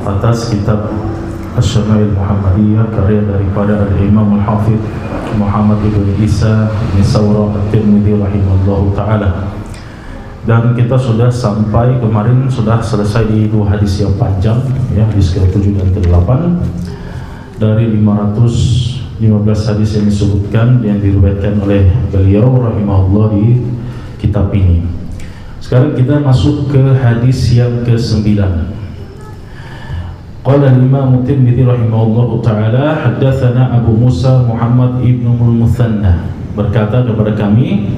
atas kitab Asy-Syama'il Muhammadiyah karya daripada Al-Imam Al-Hafidh Muhammad ibn Isa bin Sawrah At-Tirmidzi rahimahullahu ta'ala. Dan kita sudah sampai kemarin, sudah selesai di dua hadis yang panjang, ya, hadis ke-7 dan ke-8 dari 515 hadis yang disebutkan yang diriwayatkan oleh beliau rahimahullah di kitab ini. Sekarang kita masuk ke hadis yang ke-9. Qala al-Imam Tirmidzi rahimahullahu ta'ala, haddatsana Abu Musa Muhammad ibn al-Muthanna, berkata kepada kami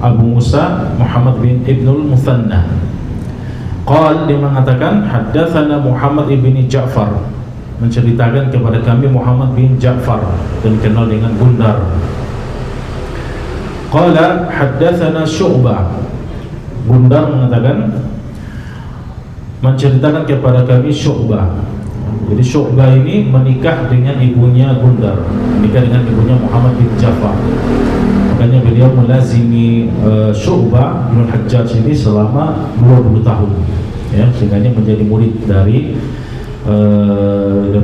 Abu Musa Muhammad bin Ibnul Muthanna. Qala, dia mengatakan haddatsana Muhammad ibn Ja'far, menceritakan kepada kami Muhammad bin Ja'far dan dikenal dengan Gundar. Qala haddatsana Syu'bah, Gundar mengatakan menceritakan kepada kami Syu'bah. Jadi Syu'bah ini menikah dengan ibunya Gundar, menikah dengan ibunya Muhammad bin Ja'far. Makanya beliau melazimi Syu'bah bin Hajjaj ini selama 20 tahun, ya, sehingga menjadi murid dari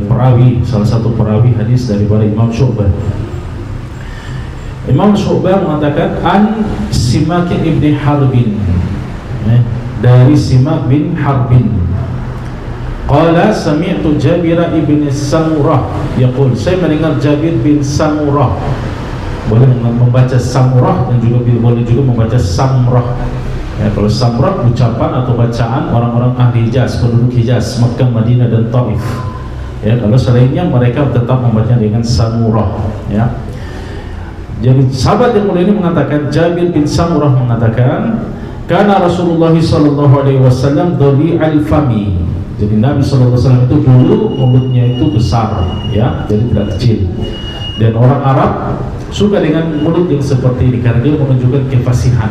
perawi, salah satu perawi hadis daripada Imam Syu'bah. Imam Syu'bah mengatakan an Simak ibn Harbin, dari Simak bin Harbin. Qala sami'tu Jabir ibn Samurah yaqul, saya mendengar Jabir bin Samurah. Boleh membaca Samurah dan juga boleh juga membaca Samrah. Ya, kalau Samrah ucapan atau bacaan orang-orang ahli Hijaz, penduduk Hijaz, Makkah, Madinah dan Taif. Ya, kalau selainnya mereka tetap membaca dengan Samurah. Ya. Jadi sahabat yang mulia ini mengatakan, Jabir bin Samurah mengatakan, karena Rasulullah SAW dhali al-fami. Jadi Nabi SAW itu dulu mulutnya itu besar, ya, jadi tidak kecil. Dan orang Arab suka dengan mulut yang seperti ini karena dia menunjukkan kefasihan.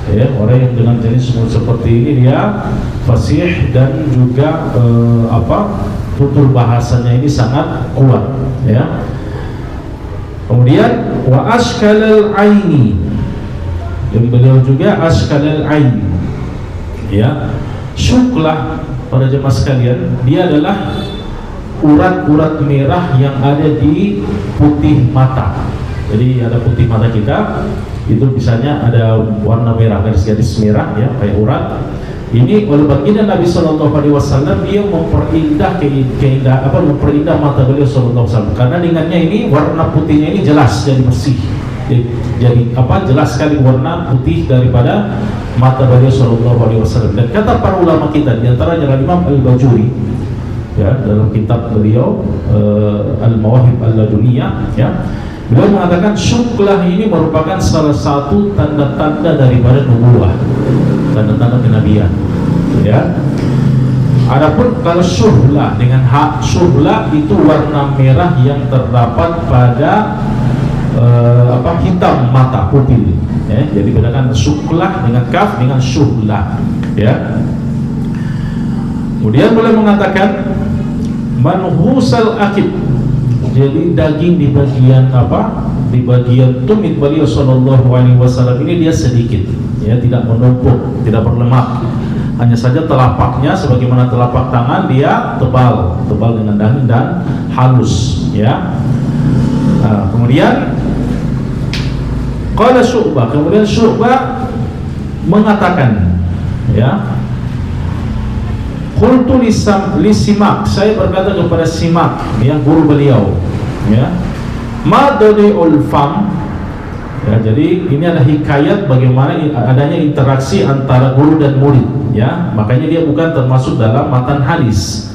Ya, orang yang dengan jenis mulut seperti ini dia fasih dan juga tutur bahasanya ini sangat kuat. Ya. Kemudian wa ashkalal aini, yang beliau juga ashkalal aini, ya, syuklah para jemaah sekalian, dia adalah urat-urat merah yang ada di putih mata. Jadi ada putih mata kita, itu misalnya ada warna merah, garis-garis merah, ya, kayak urat. Ini oleh baginda Nabi SAW, dia memperindah memperindah mata beliau SAW. Karena dengannya ini warna putihnya ini jelas, jadi bersih. Jadi jelas sekali warna putih daripada mata beliau SAW. Dan kata para ulama kita, diantaranya Imam Al-Bajuri, ya, dalam kitab beliau Al-Mawahib Al-Laduniyah, ya, beliau mengatakan syuklah ini merupakan salah satu tanda-tanda daripada nubuwah, tanda-tanda kenabian, ya. Adapun kalau syuhlah dengan hak, syuhlah itu warna merah yang terdapat pada hitam mata, pupil, ya. Jadi bedakan syuklah dengan kaf dengan syuhlah, ya. Kemudian boleh mengatakan manhusal akib, jadi daging di bagian di bagian tumit beliau sallallahu alaihi wasallam ini dia sedikit, ya, tidak menumpuk, tidak berlemak. Hanya saja telapaknya sebagaimana telapak tangan dia tebal dengan daging dan halus, ya. Nah, kemudian qala Syu'bah, kemudian Syu'bah mengatakan, ya, qultu li Simak, saya berkata kepada Simak yang guru beliau, ya, ma dadi'ul fam, ya, jadi ini ada hikayat bagaimana adanya interaksi antara guru dan murid, ya, makanya dia bukan termasuk dalam matan hadis,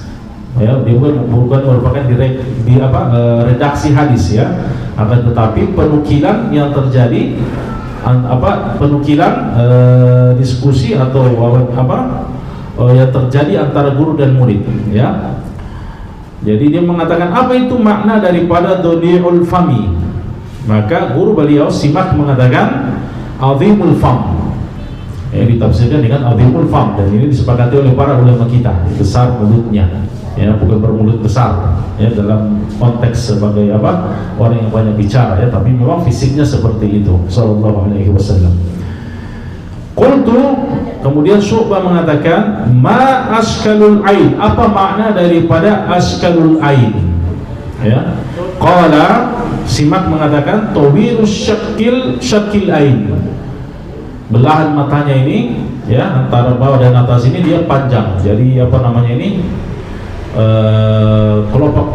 ya, dia bukan merupakan redaksi hadis, ya, akan tetapi penukilan yang terjadi penukilan diskusi atau yang terjadi antara guru dan murid, ya. Jadi dia mengatakan apa itu makna daripada dodi'ul fami, maka guru beliau Simak mengatakan azimul fam, ya, ditafsirkan dengan azimul fam, dan ini disepakati oleh para ulama kita, besar mulutnya, ya, bukan bermulut besar, ya, dalam konteks sebagai orang yang banyak bicara, ya, tapi memang fisiknya seperti itu sallallahu alaihi wasallam. Qultu, kemudian Syu'bah mengatakan, ma askalul ain, apa makna daripada askalul ain? Ya. Qala, Simak mengatakan tawirus syakil ain, belahan matanya ini ya, antara bawah dan atas ini dia panjang. Jadi apa namanya ini, kelopak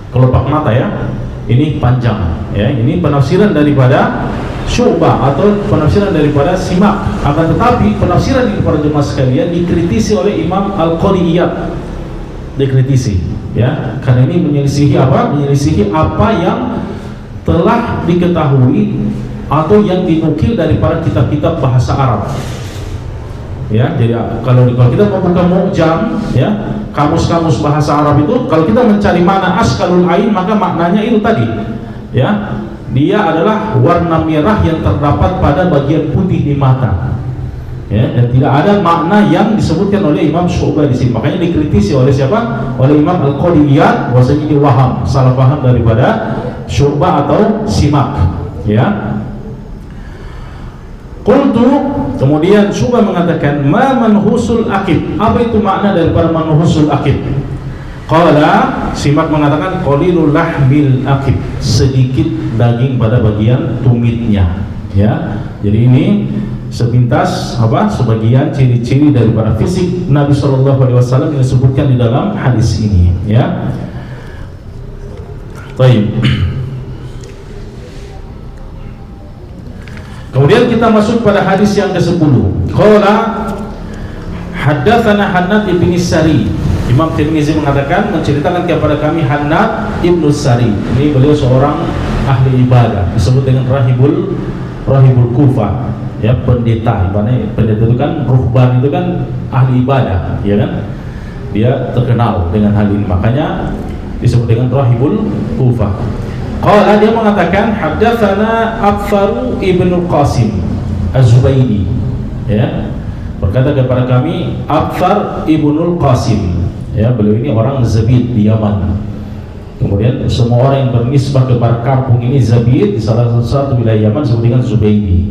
kelopak mata ya, ini panjang ya. Ini penafsiran daripada Syu'bah atau penafsiran daripada Simak. Akan tetapi penafsiran ini para jemaah sekalian dikritisi oleh Imam Al-Quriyat, dikritisi ya, karena ini menyelisihi apa yang telah diketahui atau yang dinukil dari para kitab-kitab bahasa Arab ya. Jadi kalau kita membuka mu'jam ya, kamus-kamus bahasa Arab itu, kalau kita mencari mana askalul ain, maka maknanya itu tadi ya, dia adalah warna merah yang terdapat pada bagian putih di mata ya, dan tidak ada makna yang disebutkan oleh Imam Syu'bah di sini. Makanya dikritisi oleh siapa? Oleh Imam Al-Qadiyat, bahwasanya ini waham, salah paham daripada Syu'bah atau Simak ya. Qultu, kemudian Syu'bah mengatakan, ma manhusul akib, apa itu makna daripada manhusul akib? Qala, Simak mengatakan, qalilul lahmil akib, sedikit daging pada bagian tumitnya ya. Jadi ini sepintas sebagian ciri-ciri daripada fisik Nabi SAW yang disebutkan di dalam hadis ini ya. Baik. Kemudian kita masuk pada hadis yang ke-10. Qala haddatsana Hannad ibn Sari. Imam Tirmizi mengatakan, menceritakan kepada kami Hannad ibn Sari. Ini beliau seorang ahli ibadah, disebut dengan rahibul Kufah ya, pendeta. Pendeta itu kan, ruhban itu kan ahli ibadah ya kan, dia terkenal dengan hal ini, makanya disebut dengan rahibul Kufah. Qala, dia mengatakan haddatsana Abfaru ibnu Qasim Az-Zubaydi ya, berkata kepada kami Abfar ibnul Qasim ya, beliau ini orang Zabid di Yaman. Kemudian semua orang yang bernisbah kepada kampung ini Zabid di salah satu wilayah Yaman disebut dengan Zubaydi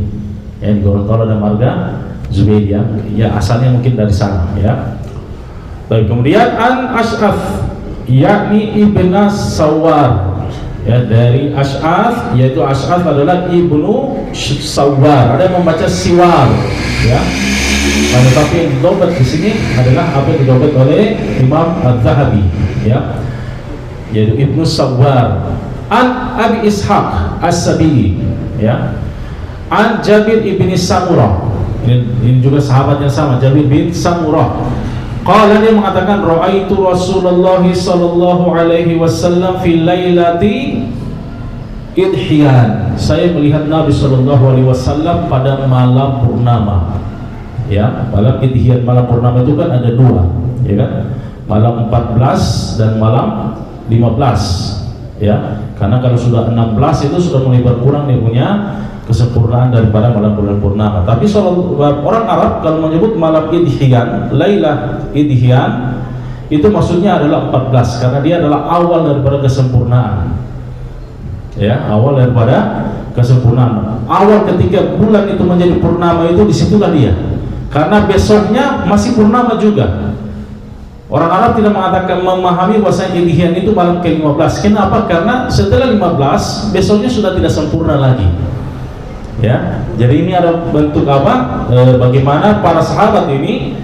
ya, di Gorontalo ada marga Zubaydi ya, asalnya mungkin dari sana ya. Baik, kemudian an Ash'af yakni ibn Sawar ya, dari Ash'af, yaitu Ash'af adalah ibnu Sawar, ada yang membaca Siwar ya. Tetapi yang didobat di sini adalah apa yang didobat oleh Imam Az-Zahabi ya, yaitu ibnu Sawar. An Abi Ishaq As-Sabili ya, an Jabir ibn Samurah, ini juga sahabat yang sama, Jabir bin Samurah. Qala, dia mengatakan ra'aitu Rasulullah sallallahu alaihi wasallam fi lailati idhiyan, saya melihat Nabi sallallahu alaihi wasallam pada malam purnama ya. Malam idhiyan, malam purnama itu kan ada dua ya kan, malam 14 dan malam 15 ya, karena kalau sudah 16 itu sudah mulai berkurang dia punya kesempurnaan daripada malam bulan purnama. Tapi orang Arab kalau menyebut malam idhiyan, lailah idhiyan, itu maksudnya adalah 14, karena dia adalah awal daripada kesempurnaan ya, awal daripada kesempurnaan. Awal ketika bulan itu menjadi purnama itu disitulah dia, karena besoknya masih purnama juga. Orang Arab tidak mengatakan, memahami bahwa idhiyan itu malam ke-15. Kenapa? Karena setelah 15 besoknya sudah tidak sempurna lagi ya. Jadi ini ada bentuk bagaimana para sahabat ini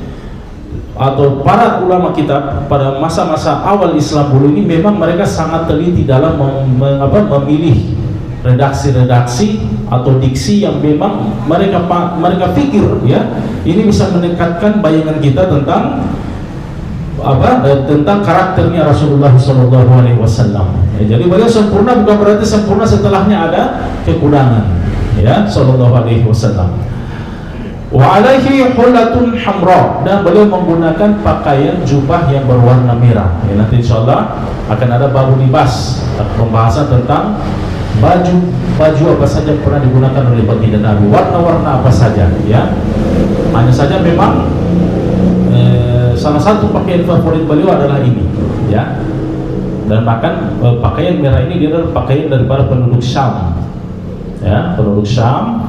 atau para ulama kita pada masa-masa awal Islam dulu ini, memang mereka sangat teliti dalam memilih redaksi-redaksi atau diksi yang memang mereka pikir ya, ini bisa meningkatkan bayangan kita tentang tentang karakternya Rasulullah SAW ya. Jadi beliau sempurna bukan berarti sempurna setelahnya ada kekurangan ya, sallallahu alaihi wasallam. Wa alaihi hullatun hamra, dan beliau menggunakan pakaian jubah yang berwarna merah ya. Nanti insyaallah akan ada babu libas, pembahasan tentang baju apa saja pernah digunakan oleh baginda Nabi, warna-warna apa saja ya. Hanya saja memang salah satu pakaian favorit beliau adalah ini ya, dan bahkan pakaian merah ini dia adalah pakaian daripada penduduk Syam ya, penduduk Syam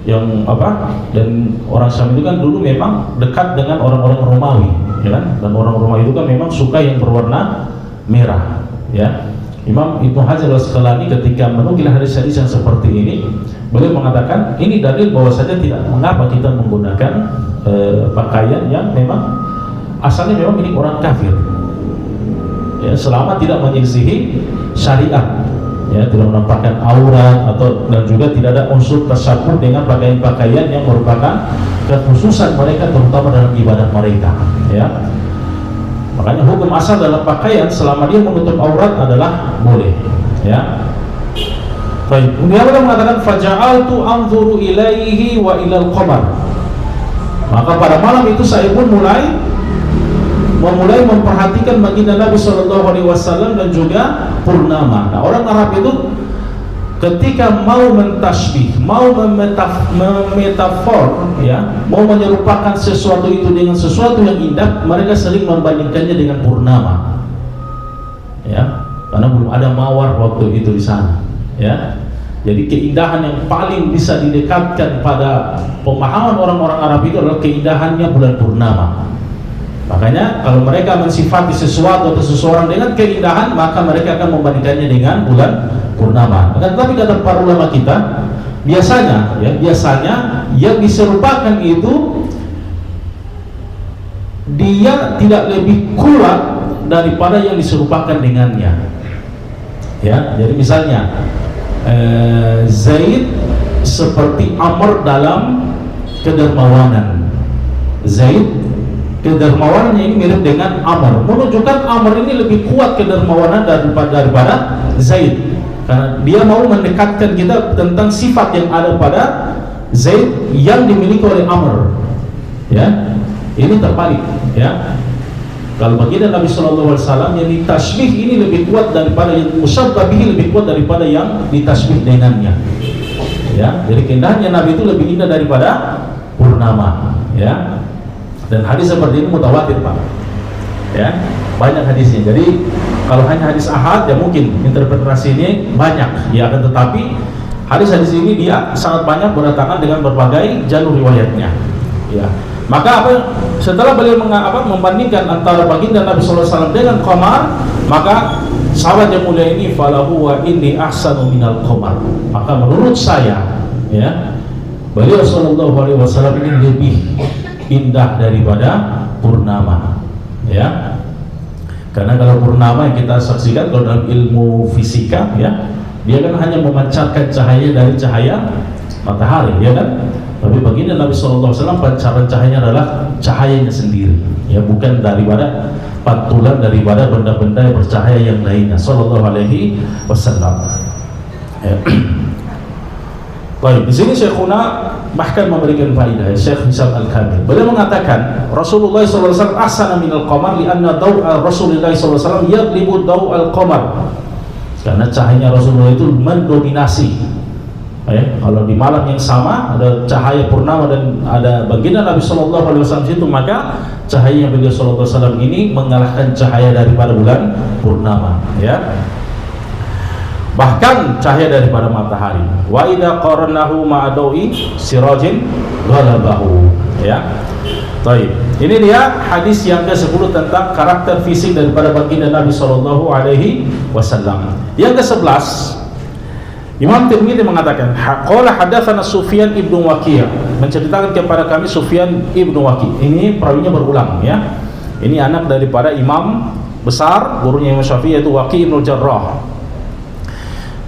yang apa, dan orang Syam itu kan dulu memang dekat dengan orang-orang Romawi, ya kan, dan orang Romawi itu kan memang suka yang berwarna merah, ya. Imam Ibnu Hajar Al-Asqalani ketika menukil hadis-hadis yang seperti ini, beliau mengatakan ini dalil bahwasanya tidak mengapa kita menggunakan pakaian yang memang asalnya memang milik orang kafir, ya, selama tidak menyelisihi syariat, ya, tidak menampakkan aurat atau dan juga tidak ada unsur tasyabuh dengan pakaian-pakaian yang merupakan kekhususan mereka terutama dalam ibadah mereka, ya. Makanya hukum asal dalam pakaian selama dia menutup aurat adalah boleh, ya. Baik, kemudian Allah mengatakan faja'altu anzuru ilaihi wa ilal qamar. Maka pada malam itu saya pun mulai memperhatikan baginda Nabi SAW dan juga purnama. Nah, orang Arab itu ketika mau mentasbih, mau memetafor, ya, mau menyerupakan sesuatu itu dengan sesuatu yang indah, mereka sering membandingkannya dengan purnama, ya, karena belum ada mawar waktu itu di sana, ya. Jadi keindahan yang paling bisa didekatkan pada pemahaman orang-orang Arab itu adalah keindahannya bulan purnama. Makanya kalau mereka mensifati sesuatu atau seseorang dengan keindahan, maka mereka akan membandingkannya dengan bulan purnama. Tapi kata para ulama kita, biasanya yang diserupakan itu dia tidak lebih kuat daripada yang diserupakan dengannya. Ya, jadi misalnya Zaid seperti Amr dalam kedermawanan. Zaid kedermawanannya ini mirip dengan Amr, menunjukkan Amr ini lebih kuat kedermawanan daripada Zaid, karena dia mau mendekatkan kita tentang sifat yang ada pada Zaid yang dimiliki oleh Amr, ya. Ini terbalik, ya. Kalau baginda Nabi SAW yang ditasbih ini lebih kuat daripada yang musyabbih, lebih kuat daripada yang ditasbih dengannya, ya. Jadi keindahannya Nabi itu lebih indah daripada purnama, ya. Dan hadis seperti ini mutawatir, Pak, ya, banyak hadisnya. Jadi kalau hanya hadis ahad ya mungkin interpretasi ini banyak, ya, akan tetapi hadis-hadis ini dia sangat banyak berdatangan dengan berbagai jalur riwayatnya, ya. Maka setelah beliau membandingkan antara baginda Nabi SAW dengan qamar, maka sahabat yang mulia ini falahu wa inni ahsanu minal qamar, maka menurut saya, ya, beliau SAW ini lebih indah daripada purnama, ya. Karena kalau purnama yang kita saksikan kalau dalam ilmu fisika, ya, dia kan hanya memancarkan cahaya dari cahaya matahari, ya kan. Tapi baginda Nabi SAW pancaran cahayanya adalah cahayanya sendiri, ya, bukan daripada pantulan daripada benda-benda yang bercahaya yang lainnya. Sallallahu alaihi wasallam. Ya. Baik, di sini Syekhuna bahkan memberikan faedah, Syekh Hisam Al-Kamil. Beliau mengatakan Rasulullah SAW ahsana minal qamar lianna daw'a Rasulullah SAW yaglibu daw'al qamar, karena cahayanya Rasulullah itu mendominasi. Kalau di malam yang sama ada cahaya purnama dan ada baginda Nabi SAW situ, maka cahaya beliau SAW ini mengalahkan cahaya daripada bulan purnama, ya. Bahkan cahaya daripada matahari. Wa idza qaranahu ma'adawi sirajin ghalabahu, ya. Baik. Ini dia hadis yang ke-10 tentang karakter fisik daripada baginda Nabi sallallahu alaihi wasallam. Yang ke-11, Imam Tirmidzi mengatakan, qala hadatsana Sufyan ibnu Waqi', menceritakan kepada kami Sufyan ibnu Waqi'. Ini perawinya berulang, ya. Ini anak daripada imam besar gurunya Imam Syafi'i, yaitu Waqi' ibn Jarrah.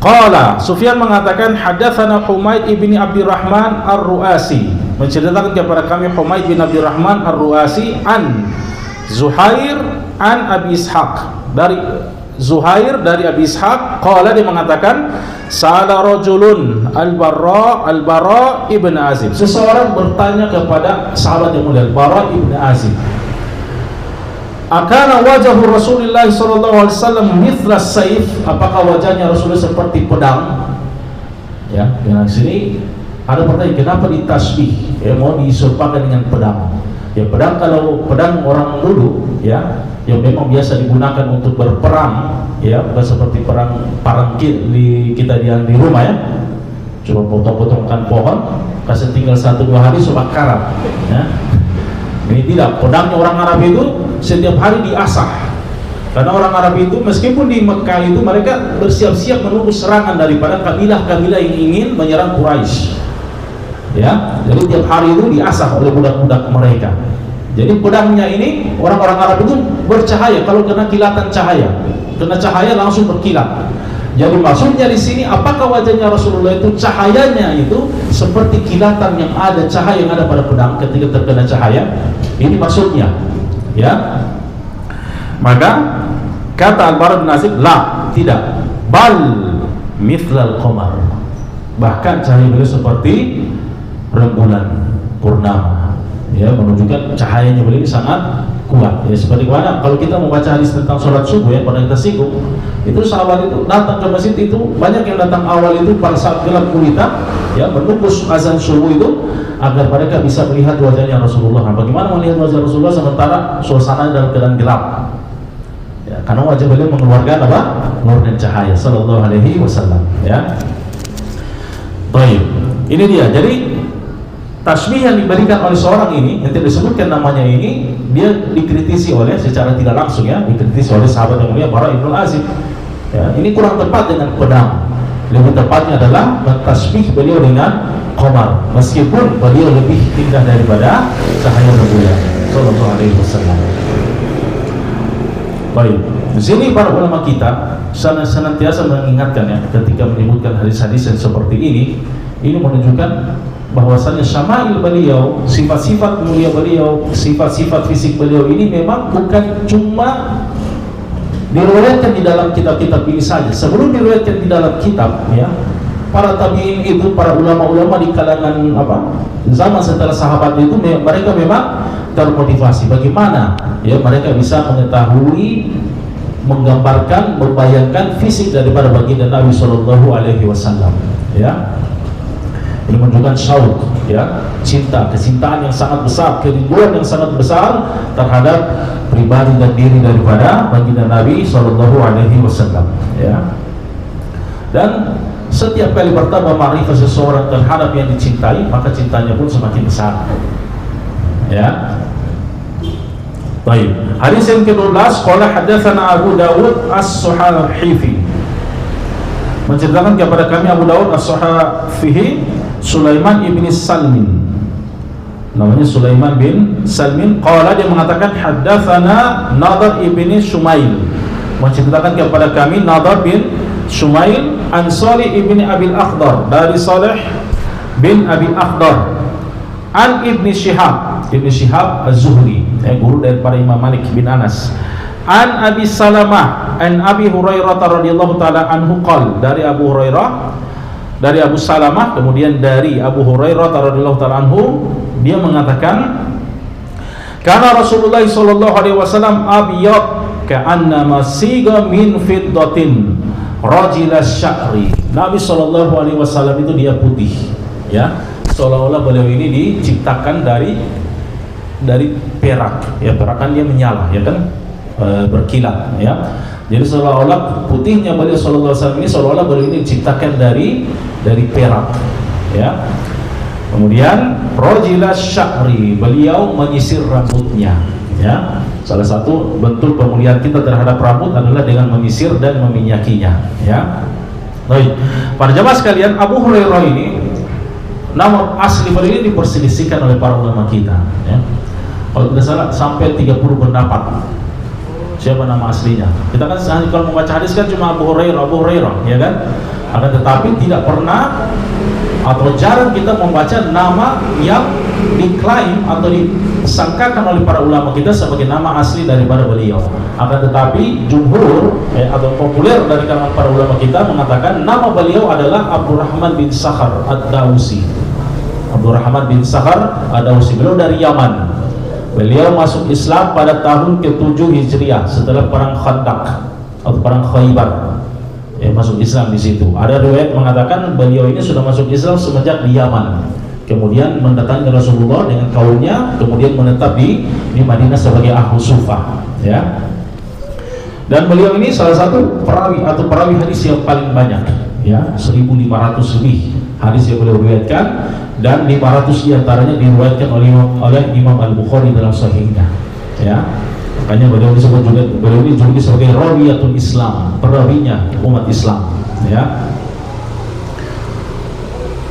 Qala Sufyan mengatakan hadatsana Humaid ibni Abdurrahman Ar-Ru'asi, menceritakan kepada kami Humaid bin Abdurrahman Ar-Ru'asi an Zuhair an Abi Ishaq, dari Zuhair dari Abi Ishaq. Qala, dia mengatakan sa'ala rajulun al-Bara ibn Azib, seseorang bertanya kepada sahabat yang mulia Bara ibn Azib, akana wajhu Rasulullah sallallahu alaihi wasallam mithla saif, apakah wajahnya Rasulullah seperti pedang? Ya, dengan sini ada pertanyaan, kenapa ditasbih, ya, mau diserupakan dengan pedang? Ya, pedang kalau pedang orang dulu, ya, yang memang biasa digunakan untuk berperang, ya, bukan seperti perang kita di rumah, ya. cuma potong-potongkan pohon, kasih tinggal 1-2 hari sudah karat. Ya. Ini tidak, pedangnya orang Arab itu setiap hari diasah. Karena orang Arab itu meskipun di Mekah itu mereka bersiap-siap menunggu serangan daripada kabilah-kabilah yang ingin menyerang Quraisy. Ya, jadi tiap hari itu diasah oleh budak-budak mereka. Jadi pedangnya ini orang-orang Arab itu bercahaya kalau kena kilatan cahaya. Kena cahaya langsung berkilat. Jadi maksudnya di sini apakah wajahnya Rasulullah itu cahayanya itu seperti kilatan yang ada cahaya yang ada pada pedang ketika terkena cahaya? Ini maksudnya. Ya. Maka kata Al-Bara bin Azib, la, tidak, bal mithlal qamar, bahkan cahaya beliau seperti rembulan purnama, ya, menunjukkan cahayanya beliau sangat kuat. Ya, seperti mana kalau kita membaca hadis tentang sholat subuh ya, pernah kita singgung, itu sahabat itu datang ke masjid itu banyak yang datang awal itu pada saat gelap gulita, ya, menunggu azan subuh itu agar mereka bisa melihat wajahnya Rasulullah. Bagaimana melihat wajah Rasulullah sementara suasana dalam keadaan gelap? Ya, karena wajah beliau mengeluarkan apa? Nur dan cahaya sallallahu alaihi wasallam, ya. Baik. Ini dia. Jadi tasbih yang diberikan oleh seorang ini yang tidak disebutkan namanya ini, dia dikritisi oleh secara tidak langsung, ya, dikritisi oleh sahabat yang mulia Bara ibn Azib. Ya, ini kurang tepat dengan pedang. Lebih tepatnya adalah mentasbih beliau dengan qamar, meskipun beliau lebih indah daripada cahaya rembulan sallallahu alaihi wasallam. Baik, di sini para ulama kita senantiasa mengingatkan, ya, ketika menyebutkan hadis-hadis yang seperti ini menunjukkan bahwasanya syama'il beliau, sifat-sifat mulia beliau, sifat-sifat fisik beliau ini memang bukan cuma diriwayatkan di dalam kitab-kitab ini saja. Sebelum diriwayatkan di dalam kitab, ya, para tabi'in itu, para ulama-ulama di kalangan zaman setelah sahabat itu, mereka memang termotivasi bagaimana, ya, mereka bisa mengetahui, menggambarkan, membayangkan fisik daripada baginda Nabi Shallallahu Alaihi Wasallam. Ya, ini menunjukkan syauq, ya, cinta, kecintaan yang sangat besar, kerinduan yang sangat besar terhadap pribadi dan diri daripada baginda Nabi Shallallahu Alaihi Wasallam. Ya, dan setiap kali bertambah ma'rifah seseorang terhadap yang dicintai, maka cintanya pun semakin besar. Ya. Baik. Hadis yang ke-12, qala hadatsana Abu Dawud As-Suhafihi. Menceritakan kepada kami Abu Dawud As-Suhafihi, Sulaiman ibn Salmin. Namanya Sulaiman bin Salmin. Qala, dia mengatakan hadatsana Nadhr ibn Shumail. Menceritakan kepada kami Nadhr bin Shumail an Salih ibn Abil Akhdar, dari Salih bin Abi Akhdar, an Ibn Shihab Az-Zuhri, guru daripada Imam Malik bin Anas, an Abi Salamah an Abi Hurairah radhiyallahu taala anhu qala, dari Abu Hurairah, dari Abu Salamah, kemudian dari Abu Hurairah radhiyallahu taala anhu, dia mengatakan, kana Rasulullah sallallahu alaihi wasallam abyad ka'anna masiga min fiddatin rajilas sya'ri. Nabi sallallahu alaihi wasallam itu dia putih, ya, seolah-olah beliau ini diciptakan dari perak, ya, perak kan dia menyala, ya kan, berkilat, ya. Jadi seolah-olah putihnya beliau sallallahu alaihi wasallam ini seolah-olah beliau ini diciptakan dari perak, ya. Kemudian rajilas sya'ri, beliau menyisir rambutnya, ya. Salah satu bentuk pemuliaan kita terhadap rambut adalah dengan menyisir dan meminyakinya, ya. Baik, para jamaah sekalian, Abu Hurairah ini nama asli beliau ini diperselisihkan oleh para ulama kita, ya. Kalau tidak salah sampai 30 pendapat siapa nama aslinya. Kita kan kalau membaca hadis kan cuma Abu Hurairah, ya kan? Akan tetapi tidak pernah atau jarang kita membaca nama yang diklaim atau disangkakan oleh para ulama kita sebagai nama asli daripada beliau. Akan tetapi jumhur atau populer dari kalangan para ulama kita mengatakan nama beliau adalah Abdurrahman bin Sakhar Ad-Dawsi. Abdurrahman bin Sakhar Ad-Dawsi, beliau dari Yaman. Beliau masuk Islam pada tahun ke-7 Hijriah setelah perang Khandaq atau perang Khaybar. Masuk Islam di situ. Ada riwayat mengatakan beliau ini sudah masuk Islam semenjak di Yaman. Kemudian mendatangi Rasulullah dengan kaumnya, kemudian menetap di Madinah sebagai ahlu sufah, ya. Dan beliau ini salah satu perawi hadis yang paling banyak, ya, 1.500 lebih hadis yang beliau riwayatkan, dan 500 diantaranya diriwayatkan oleh Imam Al-Bukhari dalam sahihnya. Ya, makanya beliau ini juga sebagai rawiyatul Islam, perawinya umat Islam. Ya.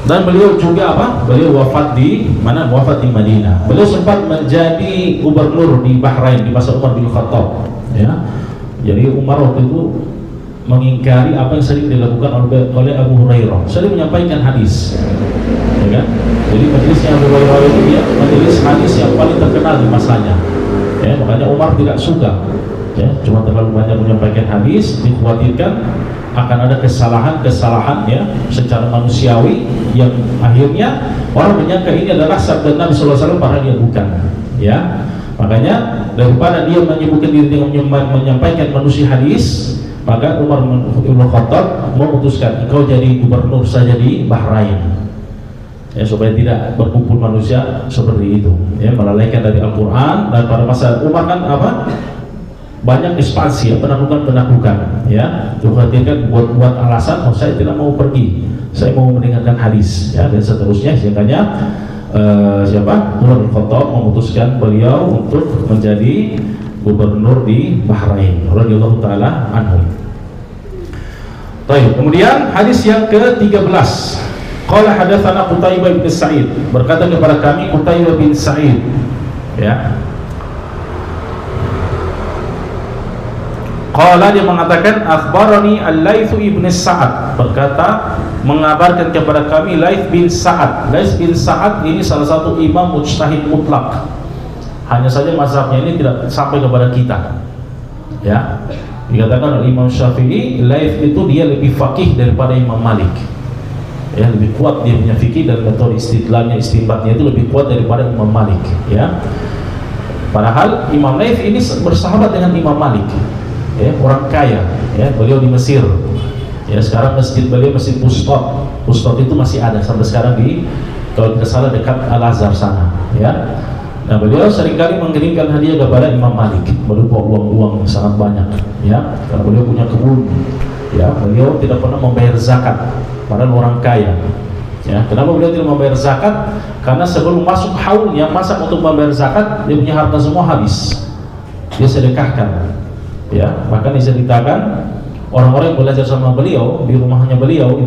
Dan beliau juga beliau wafat di mana? Wafat di Madinah. Beliau sempat menjadi gubernur di Bahrain di masa Umar bin Khattab. Ya. Jadi Umar waktu itu mengingkari apa yang sering dilakukan oleh Abu Hurairah, sering menyampaikan hadis, ya kan? Jadi majelisnya Abu Hurairah itu dia majelis hadis yang paling terkenal di masanya, ya, makanya Umar tidak suka, ya, cuma terlalu banyak menyampaikan hadis, dikhawatirkan akan ada kesalahan ya secara manusiawi yang akhirnya orang menyangka ini adalah sabda Nabi SAW padahal dia bukan, ya. Makanya daripada dia menyebutkan diri dengan menyampaikan manusia hadis, maka Umar bin Khattab memutuskan engkau jadi gubernur saja di Bahrain, ya, supaya tidak berkumpul manusia seperti itu, ya, melalaikan dari Al-Quran. Dan pada masa Umar kan banyak ekspansi, ya, penaklukan, ya, dikhawatirkan buat alasan, oh saya tidak mau pergi, saya mau mendengarkan hadis, ya, dan seterusnya. Sehingga Umar bin Khattab memutuskan beliau untuk menjadi gubernur di Bahrain radhiyallahu taala anhu. Baik, kemudian hadis yang ke-13. Qala hadatsana Qutaibah bin Sa'id, berkata kepada kami Qutaibah bin Sa'id, ya. Qala, dia mengatakan akhbarani Al-Laits ibn Sa'ad, berkata mengabarkan kepada kami Laits bin Sa'ad. Laits bin Sa'ad ini salah satu imam mujtahid mutlak. Hanya saja mazhabnya ini tidak sampai kepada kita, ya. Dikatakan oleh Imam Syafi'i, Laits itu dia lebih faqih daripada Imam Malik, ya, lebih kuat dia punya fikih dan metode istidlalnya, istinbatnya itu lebih kuat daripada Imam Malik, ya. Padahal Imam Laits ini bersahabat dengan Imam Malik, ya, orang kaya, ya, beliau di Mesir, ya. Sekarang masjid beliau, Masjid Pustot itu masih ada sampai sekarang di, kalau tidak salah, dekat Al-Azhar sana, ya. Nah, beliau seringkali mengirimkan hadiah kepada Imam Malik berupa uang-uang sangat banyak, ya, karena beliau punya kebun, ya. Beliau tidak pernah membayar zakat, padahal orang kaya, ya. Kenapa beliau tidak membayar zakat? Karena sebelum masuk haulnya, masa untuk membayar zakat, dia punya harta semua habis, dia sedekahkan, ya. Bahkan diceritakan orang-orang yang belajar sama beliau di rumahnya beliau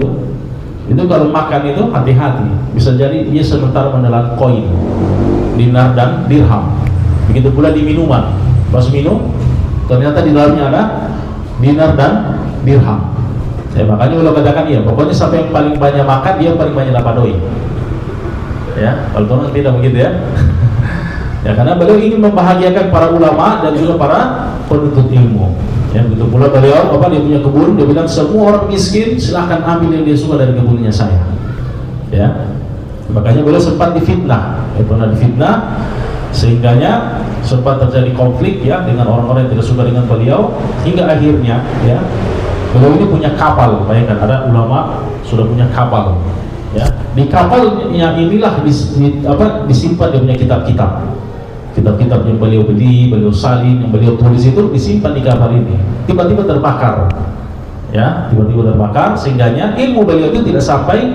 itu kalau makan itu hati-hati, bisa jadi dia sementara menelan koin, dinar dan dirham. Begitu pula di minuman, pas minum ternyata di dalamnya ada dinar dan dirham, ya. Makanya kalau katakan, ya, pokoknya sampai yang paling banyak makan dia paling banyak dapat doi, ya. Kalau orang tidak begitu, ya. Ya, karena beliau ingin membahagiakan para ulama dan juga para penuntut ilmu, ya. Begitu pula beliau dia punya kebun, dia bilang semua orang miskin silahkan ambil yang dia suka dari kebunnya saya, ya. Makanya beliau sempat difitnah, pernah difitnah, sehingganya sempat terjadi konflik, ya, dengan orang-orang yang tidak suka dengan beliau, hingga akhirnya, ya, beliau ini punya kapal. Bayangkan ada ulama sudah punya kapal, ya. Di kapalnya inilah disimpan dia punya kitab-kitab yang beliau beli, beliau salin, yang beliau tulis itu disimpan di kapal ini. Tiba-tiba terbakar, ya, tiba-tiba terbakar, sehingganya ilmu beliau itu tidak sampai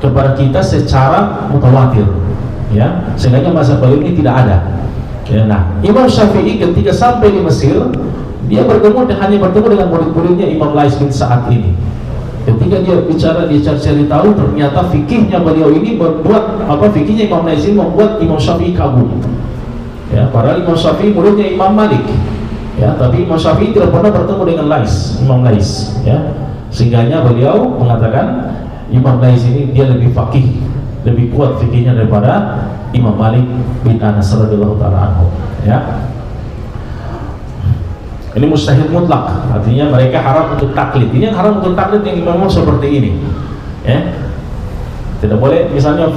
kepada kita secara mutawatir, ya, sehingga mazhab beliau ini tidak ada, ya. Nah, Imam Syafi'i ketika sampai di Mesir, dia hanya bertemu dengan murid-muridnya Imam Laits bin Sa'ad ini. Ketika dia cari tahu, ternyata fikihnya beliau ini fikihnya Imam Laits ini membuat Imam Syafi'i kagum, ya. Padahal Imam Syafi'i muridnya Imam Malik, ya, tapi Imam Syafi'i tidak pernah bertemu dengan Imam Laits, ya. Sehingganya beliau mengatakan Imam Laits ini dia lebih faqih, lebih kuat fikihnya daripada Imam Malik bin Anas radhiyallahu taala anhu, ya. Ini mustahil mutlak, artinya mereka haram untuk taklid. Ini yang haram untuk taklid yang imam seperti ini, ya. Tidak boleh, misalnya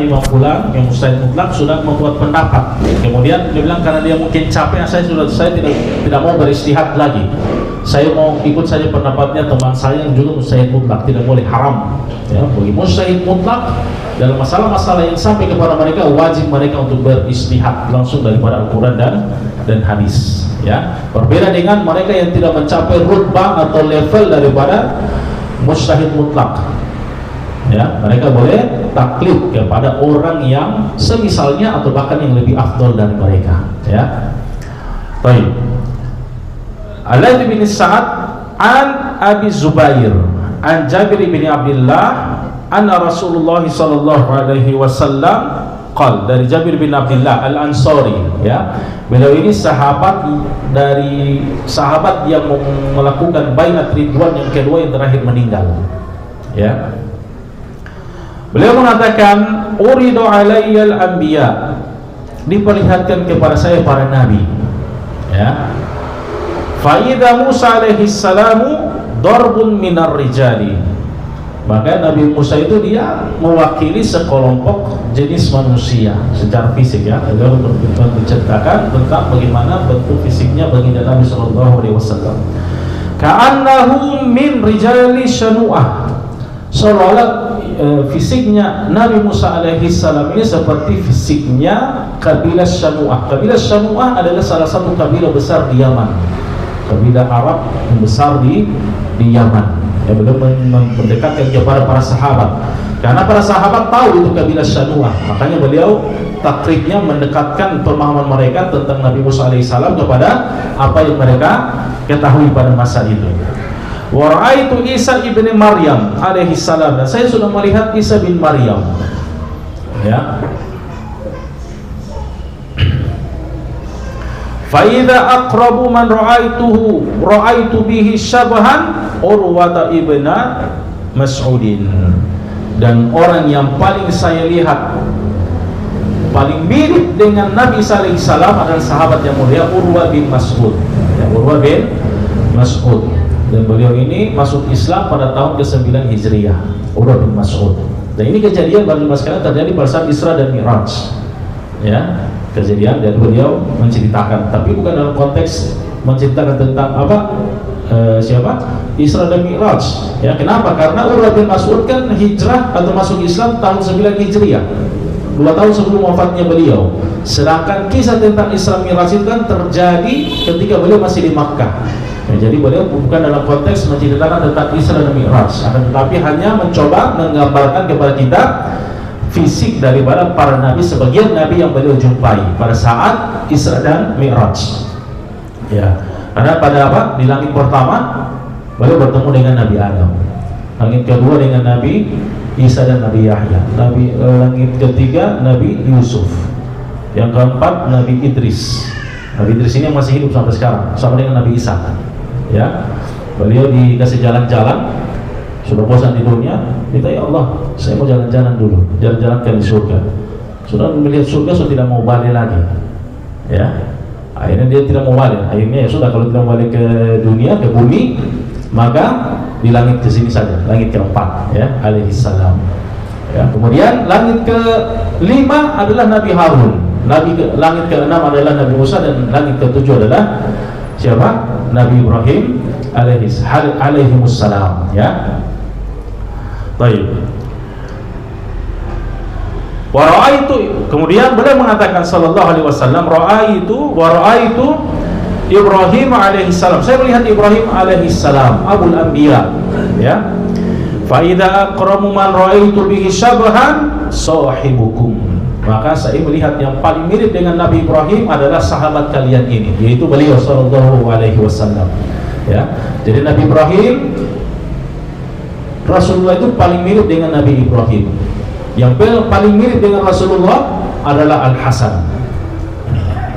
Imam Fulan yang mustahil mutlak sudah membuat pendapat, kemudian dia bilang karena dia mungkin capek, saya tidak mau beristihad lagi, saya mau ikut saja pendapatnya teman saya yang juga mustahil mutlak. Tidak boleh, haram, ya. Bagi mustahil mutlak dalam masalah-masalah yang sampai kepada mereka, wajib mereka untuk beristihad langsung daripada Al-Quran dan hadis, ya. Berbeda dengan mereka yang tidak mencapai rutbah atau level daripada mustahil mutlak, Ya, mereka boleh taklid kepada orang yang semisalnya atau bahkan yang lebih afdal dari mereka. Ya. Baik. Al-Layth bin Sa'ad an Abi Zubair an Jabir bin Abdullah anna Rasulullah sallallahu alaihi wasallam qal, dari Jabir bin Abdullah Al-Ansari, ya. Beliau ini sahabat dari sahabat yang melakukan baiat ridwan yang kedua yang terakhir meninggal. Ya. Beliau mengatakan, uridu alayyal anbiya, diperlihatkan kepada saya para nabi. Ya. Fa idza Musa alaihi salamu darbun minar rijali, maka Nabi Musa itu dia mewakili sekelompok jenis manusia secara fisik, ya. Beliau menceritakan tentang bagaimana bentuk fisiknya baginda Nabi sallallahu alaihi wasallam. Ka'annahu min rijali Shanu'ah, seolah fisiknya Nabi Musa alaihi salam ini seperti fisiknya kabilah Shanu'ah. Kabilah Shanu'ah adalah salah satu kabilah besar di Yaman, kabilah Arab yang besar di Yaman. Ya, beliau mendekatkan kepada para sahabat karena para sahabat tahu itu kabilah Shanu'ah, makanya beliau takribnya mendekatkan pemahaman mereka tentang Nabi Musa alaihi salam kepada apa yang mereka ketahui pada masa itu. Wa ra'aitu Isa ibn Maryam alaihi salam, dan saya sudah melihat Isa bin Maryam. Ya. Fa idza aqrabu man ra'aitu bihi syabhan Urwata ibn Mas'udin, dan orang yang paling saya lihat paling mirip dengan Nabi sallallahu alaihi wasallam adalah sahabat yang mulia Urwa bin Mas'ud. Ya, Urwa bin Mas'ud. Dan beliau ini masuk Islam pada tahun ke-9 Hijriah, Urwa bin Mas'ud. Dan ini kejadian baru sekali terjadi pada saat Isra dan Mi'raj. Ya, kejadian dan beliau menceritakan, tapi bukan dalam konteks menceritakan tentang apa siapa? Isra dan Mi'raj. Ya, kenapa? Karena Urwa bin Mas'ud kan hijrah atau masuk Islam tahun 9 Hijriah, 2 tahun sebelum wafatnya beliau. Sedangkan kisah tentang Isra Mi'raj itu kan terjadi ketika beliau masih di Makkah. Ya, jadi beliau bukan dalam konteks menceritakan tentang Isra dan Mi'raj, akan tetapi hanya mencoba menggambarkan kepada kita fisik daripada para nabi, sebagian nabi yang beliau jumpai pada saat Isra dan Mi'raj. Ya, karena pada apa? Di langit pertama beliau bertemu dengan Nabi Adam, langit kedua dengan Nabi Isa dan Nabi Yahya, langit ketiga Nabi Yusuf, yang keempat Nabi Idris. Nabi Idris ini yang masih hidup sampai sekarang, sama dengan Nabi Isa. Ya, beliau dikasih jalan-jalan, sudah bosan di dunia, minta, ya Allah, saya mau jalan-jalan dulu, jalan-jalan ke surga. Sudah melihat surga, sudah tidak mau balik lagi. Ya, akhirnya dia tidak mau balik. Akhirnya ya sudah, kalau tidak mau balik ke dunia, ke bumi, maka di langit ke sini saja, langit keempat, ya, alaihi salam. Ya, kemudian langit ke-5 adalah Nabi Harun. Langit ke-6 adalah Nabi Musa, dan langit ke-7 adalah siapa? Nabi Ibrahim alaihimussalam. Ya. Baik. Wa ra'aitu, kemudian beliau mengatakan sallallahu alaihi wasallam, ra'aitu Ibrahim alaihissalam, saya melihat Ibrahim alaihissalam, abul anbiya. Ya. Fa idza aqramu man ra'aitu bihi syabhan sahibukum, maka saya melihat yang paling mirip dengan Nabi Ibrahim adalah sahabat kalian ini, yaitu beliau sallallahu alaihi wasallam. Ya, jadi Nabi Ibrahim, Rasulullah itu paling mirip dengan Nabi Ibrahim. Yang paling mirip dengan Rasulullah adalah Al-Hasan.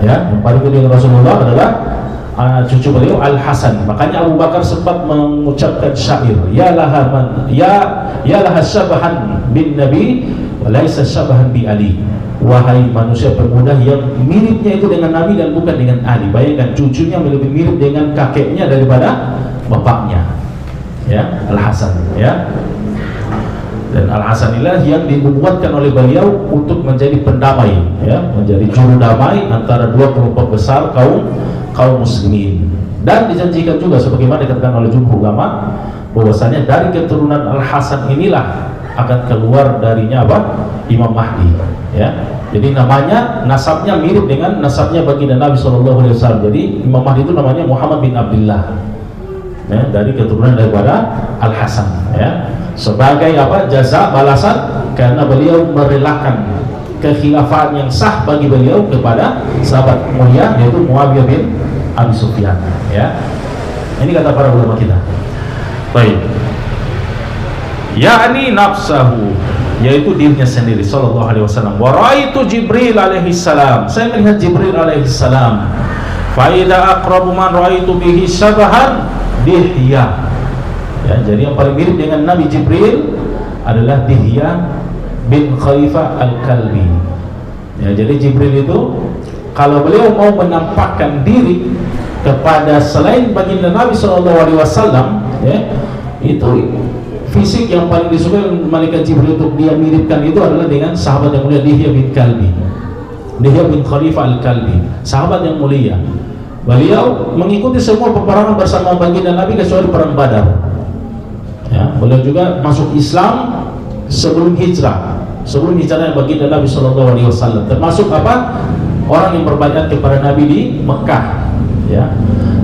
Ya, yang paling mirip dengan Rasulullah adalah cucu beliau Al-Hasan. Makanya Abu Bakar sempat mengucapkan syair, ya laha syabahan bin Nabi walaisa syabahan bi Ali. Wahai manusia pemuda yang miripnya itu dengan Nabi dan bukan dengan Ali. Bayangkan, cucunya lebih mirip dengan kakeknya daripada bapaknya. Ya, Al-Hasan. Ya. Dan Al-Hasan inilah yang dibuatkan oleh beliau untuk menjadi pendamai, ya, menjadi juru damai antara dua kelompok besar kaum muslimin. Dan dijanjikan juga sebagaimana dikatakan oleh jumhur ulama bahwasanya dari keturunan Al-Hasan inilah akan keluar darinya apa? Imam Mahdi. Ya. Jadi namanya, nasabnya mirip dengan nasabnya baginda Nabi SAW. Jadi Imam Mahdi itu namanya Muhammad bin Abdullah. Ya, dari keturunan daripada Al-Hasan. Ya. sebagai apa, jasa balasan karena beliau merelakan kekhilafan yang sah bagi beliau kepada sahabat mulia yaitu Muawiyah bin Abi Sufyan. Ya, ini kata para ulama kita. Baik, yakni nafsahu, yaitu dirinya sendiri sallallahu alaihi wasallam. Wa ra'aitu Jibril alaihi salam, saya melihat Jibril alaihi salam. Fa idza aqrabu man ra'aitu bihi syabahan Dihya. Ya, jadi yang paling mirip dengan Nabi Jibril adalah Dihya bin Khalifah al-Kalbi. Ya, jadi Jibril itu kalau beliau mau menampakkan diri kepada selain baginda Nabi SAW, ya, itu fisik yang paling disukai malaikat Jibril untuk dia miripkan itu adalah dengan sahabat yang mulia Dihya bin Kalbi, Dihya bin Khalifah al-Kalbi, sahabat yang mulia. Beliau mengikuti semua peperangan bersama baginda Nabi kecuali perang Badar. Ya, beliau juga masuk Islam sebelum hijrah baginda Nabi SAW, termasuk apa, orang yang berbaiat kepada Nabi di Mekah. Ya,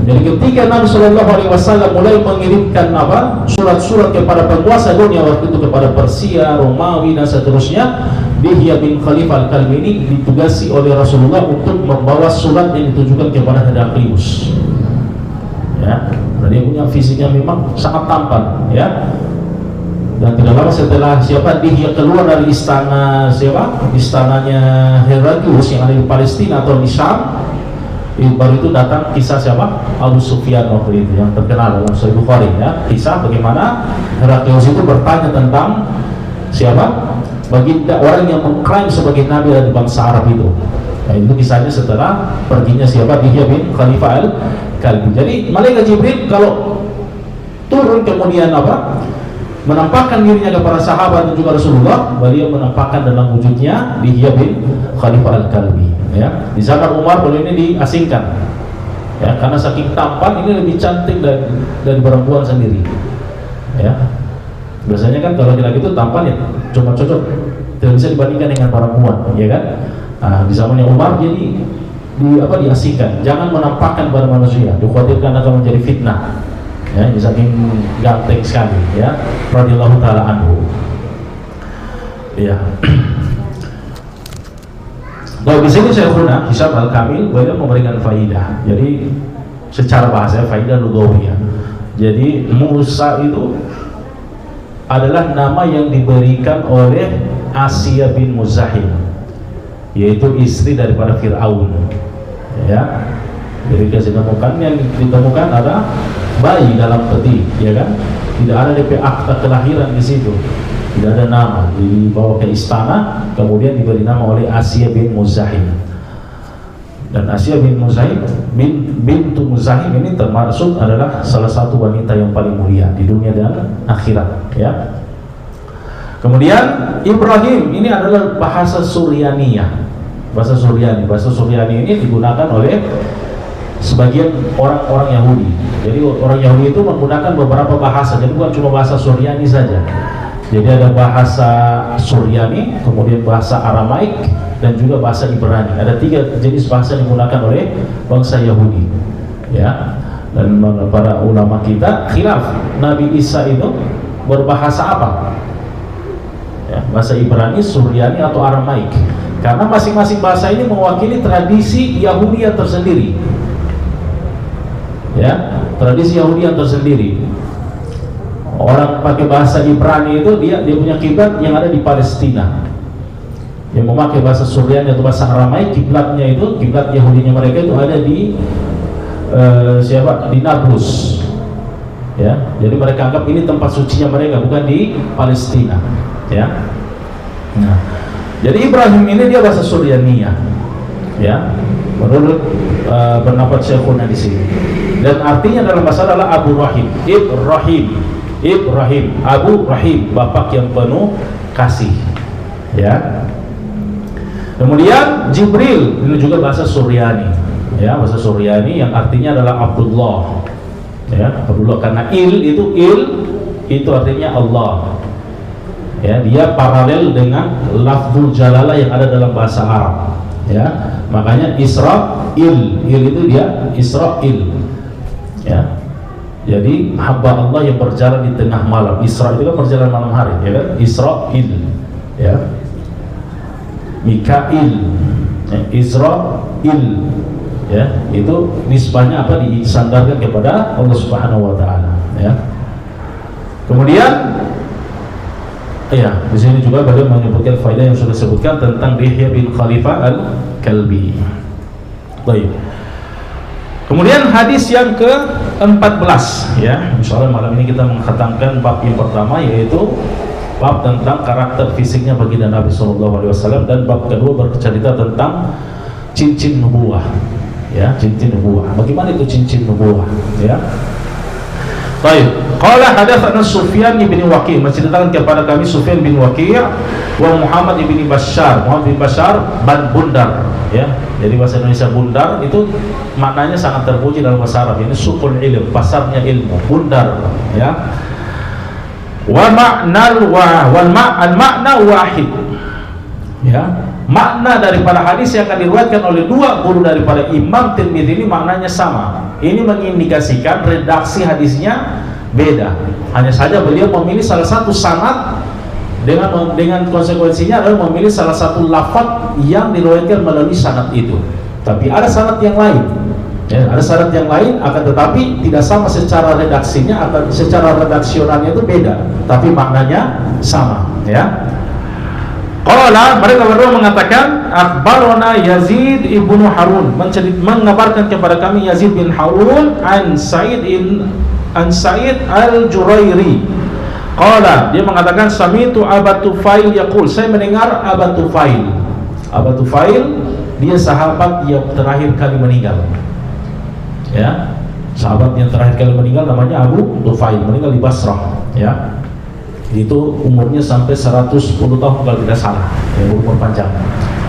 jadi ketika Nabi SAW mulai mengirimkan apa, surat-surat kepada penguasa dunia waktu itu, kepada Persia, Romawi dan seterusnya, Dihya bin Khalifah al-Kalbi ini ditugasi oleh Rasulullah untuk membawa surat yang ditujukan kepada Heraklius. Ya, dan dia punya fisiknya memang sangat tampan. Ya, dan tidak lama setelah Dihya keluar dari istananya Heraklius yang ada di Palestina atau di Syam, baru itu datang kisah Abu Sufyan waktu itu yang terkenal dalam Sahih Bukhari. Ya, kisah bagaimana Heraklius itu bertanya tentang baginda, orang yang mengklaim sebagai nabi dari bangsa Arab itu. Nah, itu kisahnya setelah perginya Dihya bin Khalifah al-Kalbi. Jadi malaikat Jibril kalau turun kemudian menampakkan dirinya kepada sahabat dan juga Rasulullah, beliau menampakkan dalam wujudnya Dihya bin Khalifah al-Kalbi. Ya, di zaman Umar beliau ini diasingkan. Ya, karena saking tampan, ini lebih cantik dari perempuan sendiri. Ya, biasanya kan kalau laki-laki itu tampan ya cuma cocok, tidak bisa dibandingkan dengan perempuan, ya kan? Nah, di zamannya Umar jadi diasingkan, jangan menampakkan pada manusia, dikhawatirkan akan menjadi fitnah. Ya, saking ganteng sekali, ya, radhiyallahu taala anhu. Ya. Nah, di sini Syekhuna Hisham Al-Kamil beliau memberikan faidah. Jadi secara bahasa faidah lughawiyah. Jadi Musa itu adalah nama yang diberikan oleh Asiyah bin Muzahim, yaitu istri daripada Fir'aun. Ya, jadi yang ditemukan ada bayi dalam peti, ya kan? Tidak ada DP akta kelahiran di situ, tidak ada nama. Dibawa ke istana, kemudian diberi nama oleh Asiyah bin Muzahim. Dan Asiyah bin Muzahim bintu Muzahim ini termasuk adalah salah satu wanita yang paling mulia di dunia dan akhirat. Ya. Kemudian Ibrahim ini adalah bahasa Suryaniyah. Bahasa Suryani ini digunakan oleh sebagian orang-orang Yahudi. Jadi orang Yahudi itu menggunakan beberapa bahasa, jadi bukan cuma bahasa Suryani saja. Jadi ada bahasa Suryani, kemudian bahasa Aramaik, dan juga bahasa Ibrani. Ada 3 jenis bahasa yang digunakan oleh bangsa Yahudi. Ya, dan para ulama kita khilaf Nabi Isa itu berbahasa apa? Ya, bahasa Ibrani, Suryani atau Aramaik. Karena masing-masing bahasa ini mewakili tradisi Yahudi yang tersendiri. Ya, tradisi Yahudi yang tersendiri. Orang pakai bahasa Ibrani itu dia punya kiblat yang ada di Palestina. Yang memakai bahasa Suryani atau bahasa Aramaik, kiblat Yahudinya mereka itu ada di di Nablus. Ya, jadi mereka anggap ini tempat sucinya mereka, bukan di Palestina. Ya. Nah, jadi Ibrahim ini dia bahasa Suryaniyah. Ya, menurut pendapat Syekhuna di sini. Dan artinya dalam bahasa adalah Abu Rahim, Ibrahim, Abu Rahim, bapak yang penuh kasih. Ya. Kemudian Jibril ini juga bahasa Suryani. Ya, bahasa Suryani yang artinya adalah Abdullah. Ya, Abdullah karena itu artinya Allah. Ya, dia paralel dengan lafzul jalalah yang ada dalam bahasa Arab. Ya, makanya Isra'il, itu dia Isra'il. Ya. Jadi hamba Allah yang berjalan di tengah malam. Isra itu kan berjalan malam hari, ya kan? Israil, ya. Mikail, ya. Israil, ya. Itu nisbahnya apa? Disandarkan kepada Allah Subhanahu wa taala, ya. Kemudian ya, di sini juga beliau menyebutkan faedah yang sudah disebutkan tentang Dihya bin Khalifah al-Kalbi. Baik. Kemudian hadis yang ke-14, ya. Insyaallah malam ini kita mengkhatamkan bab yang pertama, yaitu bab tentang karakter fisiknya baginda Nabi SAW, dan bab kedua bercerita tentang cincin nubuwah, ya, cincin nubuwah. Bagaimana itu cincin nubuwah, ya? Baik, qala hadatsana Sufyan bin Waqi', menceritakan kepada kami Sufyan bin Waqi' wa Muhammad bin Bashar. Muhammad bin Bashar ban bundar, ya. Jadi bahasa Indonesia bundar itu maknanya sangat terpuji dalam bahasa Arab. Ini suqul ilm, pasarnya ilmu, bundar, ya. Wa ma'nal wal makna wahid. Ya. Makna daripada hadis yang akan diriwayatkan oleh dua guru daripada Imam Tirmidzi ini maknanya sama. Ini mengindikasikan redaksi hadisnya beda. Hanya saja beliau memilih salah satu sanad, dengan konsekuensinya adalah memilih salah satu lafaz yang diriwayatkan melalui sanad itu. Tapi ada sanad yang lain, ya, ada sanad yang lain, akan tetapi tidak sama secara redaksinya, atau secara redaksionalnya itu beda, tapi maknanya sama, ya. Qala, mereka berdua mengatakan, akhbarana Yazid ibnu Harun, mengabarkan kepada kami Yazid bin Harun an Sa'id al-Jurairi. Qala, dia mengatakan, sami'tu Aba Tufail yaqul, saya mendengar Aba Tufail. Aba Tufail dia sahabat yang terakhir kali meninggal, ya. Sahabat yang terakhir kali meninggal namanya Abu Tufail, meninggal di Basrah, ya. Itu umurnya sampai 110 tahun kalau tidak salah, ya, umur panjang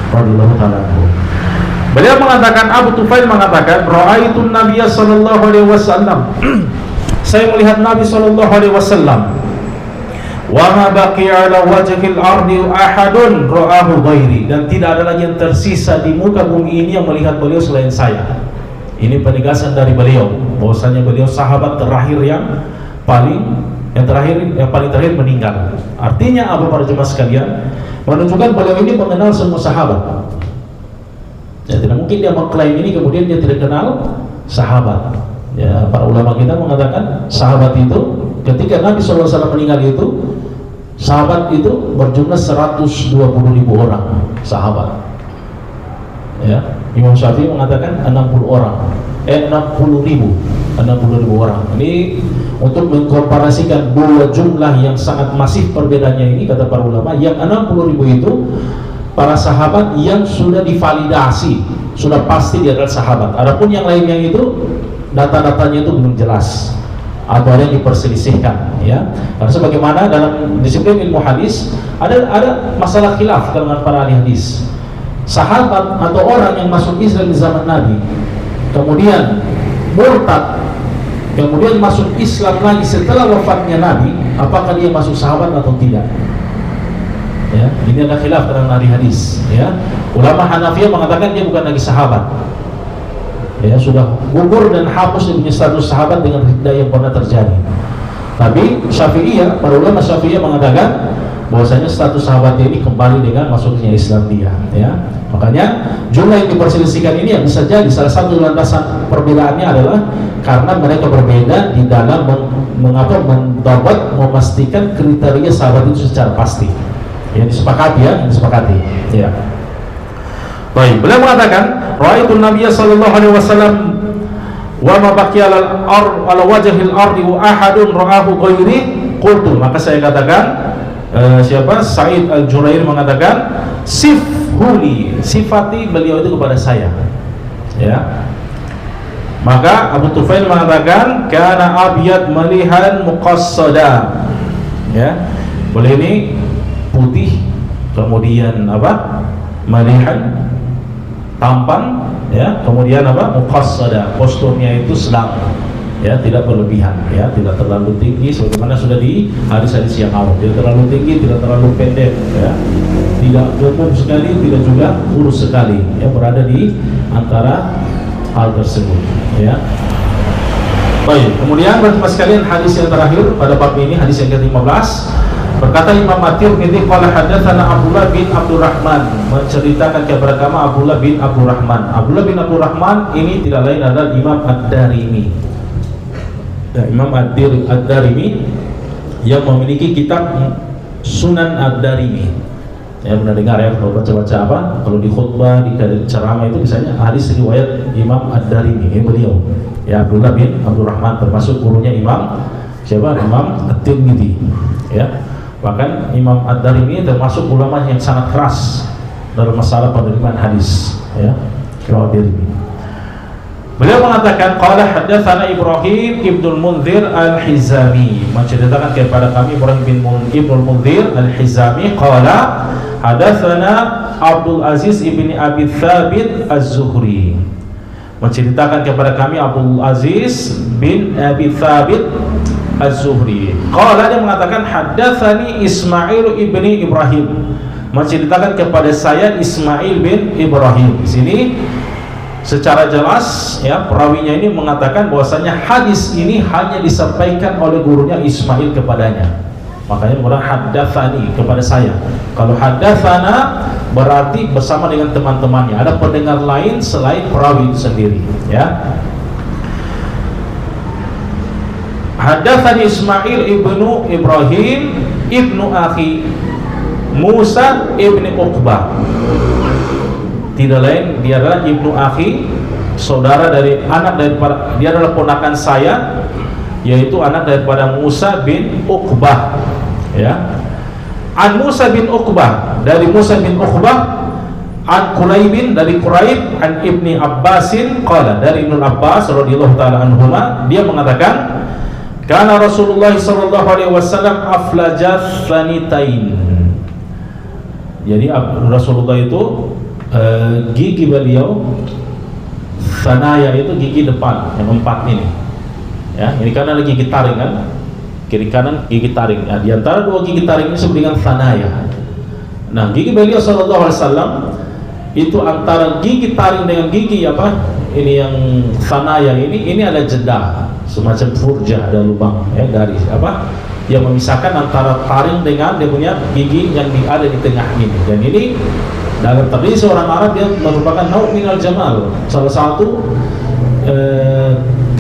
radhiyallahu ta'ala anhu. Beliau mengatakan, Abu Tufail mengatakan, ra'aitun Nabiyya sallallahu alaihi wasallam, saya melihat Nabi sallallahu alaihi wasallam, wa ma baqiya ala wajhil ardi ahadun ra'ahu ghairi, dan tidak ada lagi yang tersisa di muka bumi ini yang melihat beliau selain saya. Ini penegasan dari beliau bahwasanya beliau sahabat terakhir yang paling terakhir meninggal. Artinya apa para jemaah sekalian? Menunjukkan beliau ini mengenal semua sahabat. Ya, tidak mungkin dia mengklaim ini kemudian dia tidak kenal sahabat. Ya, para ulama kita mengatakan sahabat itu ketika Nabi SAW meninggal itu, sahabat itu berjumlah 120.000 orang sahabat. Ya, Imam Syafi'i mengatakan 60 orang. 60.000 orang. Ini untuk mengkomparasikan dua jumlah yang sangat masif perbedaannya ini, kata para ulama, yang 60.000 itu para sahabat yang sudah divalidasi, sudah pasti dia adalah sahabat. Adapun yang lainnya itu data-datanya itu belum jelas atau ada yang diperselisihkan, ya. Karena sebagaimana dalam disiplin ilmu hadis ada masalah khilaf dengan para ahli hadis. Sahabat atau orang yang masuk Islam di zaman Nabi kemudian murtad, kemudian masuk Islam lagi setelah wafatnya Nabi, apakah dia masuk sahabat atau tidak? Ya, ini ada khilaf dalam ahli hadis, ya. Ulama Hanafiyah mengatakan dia bukan lagi sahabat, ya, sudah gugur dan hapus dia punya status sahabat dengan ridha yang pernah terjadi. Tapi Syafi'iyah, para ulama Syafi'iyah mengatakan bahwasanya status sahabat ini kembali dengan masuknya Islam dia, ya. Makanya jumlah yang diperselisihkan ini yang bisa jadi salah satu landasan perbedaannya adalah karena mereka berbeda di dalam memastikan kriteria sahabat itu secara pasti. Yang disepakati, ya. Baik, beliau mengatakan, ra'aitu Nabiyya sallallahu alaihi wasallam wa ma baqiya ala wajhil ardi wa ahadun ra'ahu ghairi, qultu, maka saya katakan, Sa'id al-Jurair mengatakan, sifhuli, sifati beliau itu kepada saya, ya. Maka Abu Tufail mengatakan, kana abyad malihan muqassada, ya. Boleh ini putih, kemudian apa? Malihan, tampan, ya. Kemudian apa? Muqassada, posturnya itu sedang, ya, tidak berlebihan, ya, tidak terlalu tinggi sebagaimana sudah di hadis-hadis yang awal, tidak terlalu tinggi, tidak terlalu pendek, ya, tidak gemuk sekali, tidak juga kurus sekali, ya, berada di antara hal tersebut, ya. Baik, kemudian bagi sekalian hadis yang terakhir pada bab ini, hadis yang ke-15. Berkata Imam At-Tirmidzi qala hadatsana Abdullah bin Abdurrahman, menceritakan kepada kami Abdullah bin Abdurrahman. Abdullah bin Abdurrahman ini tidak lain adalah Imam Ad-Darimi. Ya, Imam Ad-Darimi yang memiliki kitab Sunan Ad-Darimi. Ya, pernah dengar ya kalau baca-baca apa? Kalau di khutbah, di ceramah itu misalnya hadis riwayat Imam Ad-Darimi, ini beliau. Ya, Abdullah bin Abdurrahman termasuk gurunya Imam siapa? Imam At-Tirmidzi. Ya. Bahkan Imam Ad-Darimi termasuk ulama yang sangat keras dalam masalah penerimaan hadis, ya. Imam Ad-Darimi. Beliau mengatakan qala hadatsana Ibrahim ibnul Munzir al-Hizami, menceritakan kepada kami Ibrahim bin Ibnul Munzir al-Hizami qala hadatsana Abdul Aziz ibni Abi Thabit az-Zuhri, menceritakan kepada kami Abdul Aziz bin Abi Thabit az-Zuhri. Qala, dia mengatakan hadatsani Ismail ibni Ibrahim, menceritakan kepada saya Ismail bin Ibrahim. Di sini secara jelas ya perawinya ini mengatakan bahwasanya hadis ini hanya disampaikan oleh gurunya Ismail kepadanya. Makanya murah hadatsani kepada saya. Kalau hadatsana berarti bersama dengan teman-temannya, ada pendengar lain selain perawi itu sendiri, ya. Hadatsani Ismail ibnu Ibrahim ibnu akhi Musa ibni Uqbah. Tidak lain, dia adalah ibnu akhi, saudara dari anak daripada, dia adalah ponakan saya, yaitu anak daripada Musa bin Uqbah, ya. An Musa bin Uqbah, dari Musa bin Uqbah, an Quraibin, dari Quraib, an Ibni Abbasin qala, dari Ibnu Abbas radhiyallahu taala anhuma, dia mengatakan kana Rasulullah sallallahu alaihi wasallam aflajat thanitain. Jadi Rasulullah itu gigi beliau sanaya itu gigi depan yang 4 ini, ya. Ini karena ada gigi taring kan, kiri kanan gigi taring, ya. Di antara 2 gigi taring ini disebut dengan sanaya. Nah, gigi beliau sallallahu alaihi wasallam itu antara gigi taring dengan gigi apa ini yang sanaya ini ada jeda, semacam furjah, ada lubang, ya, dari apa yang memisahkan antara taring dengan dia punya gigi yang ada di tengah ini. Dan ini dalam tradisi orang Arab dia merupakan nau' minal jamal, salah satu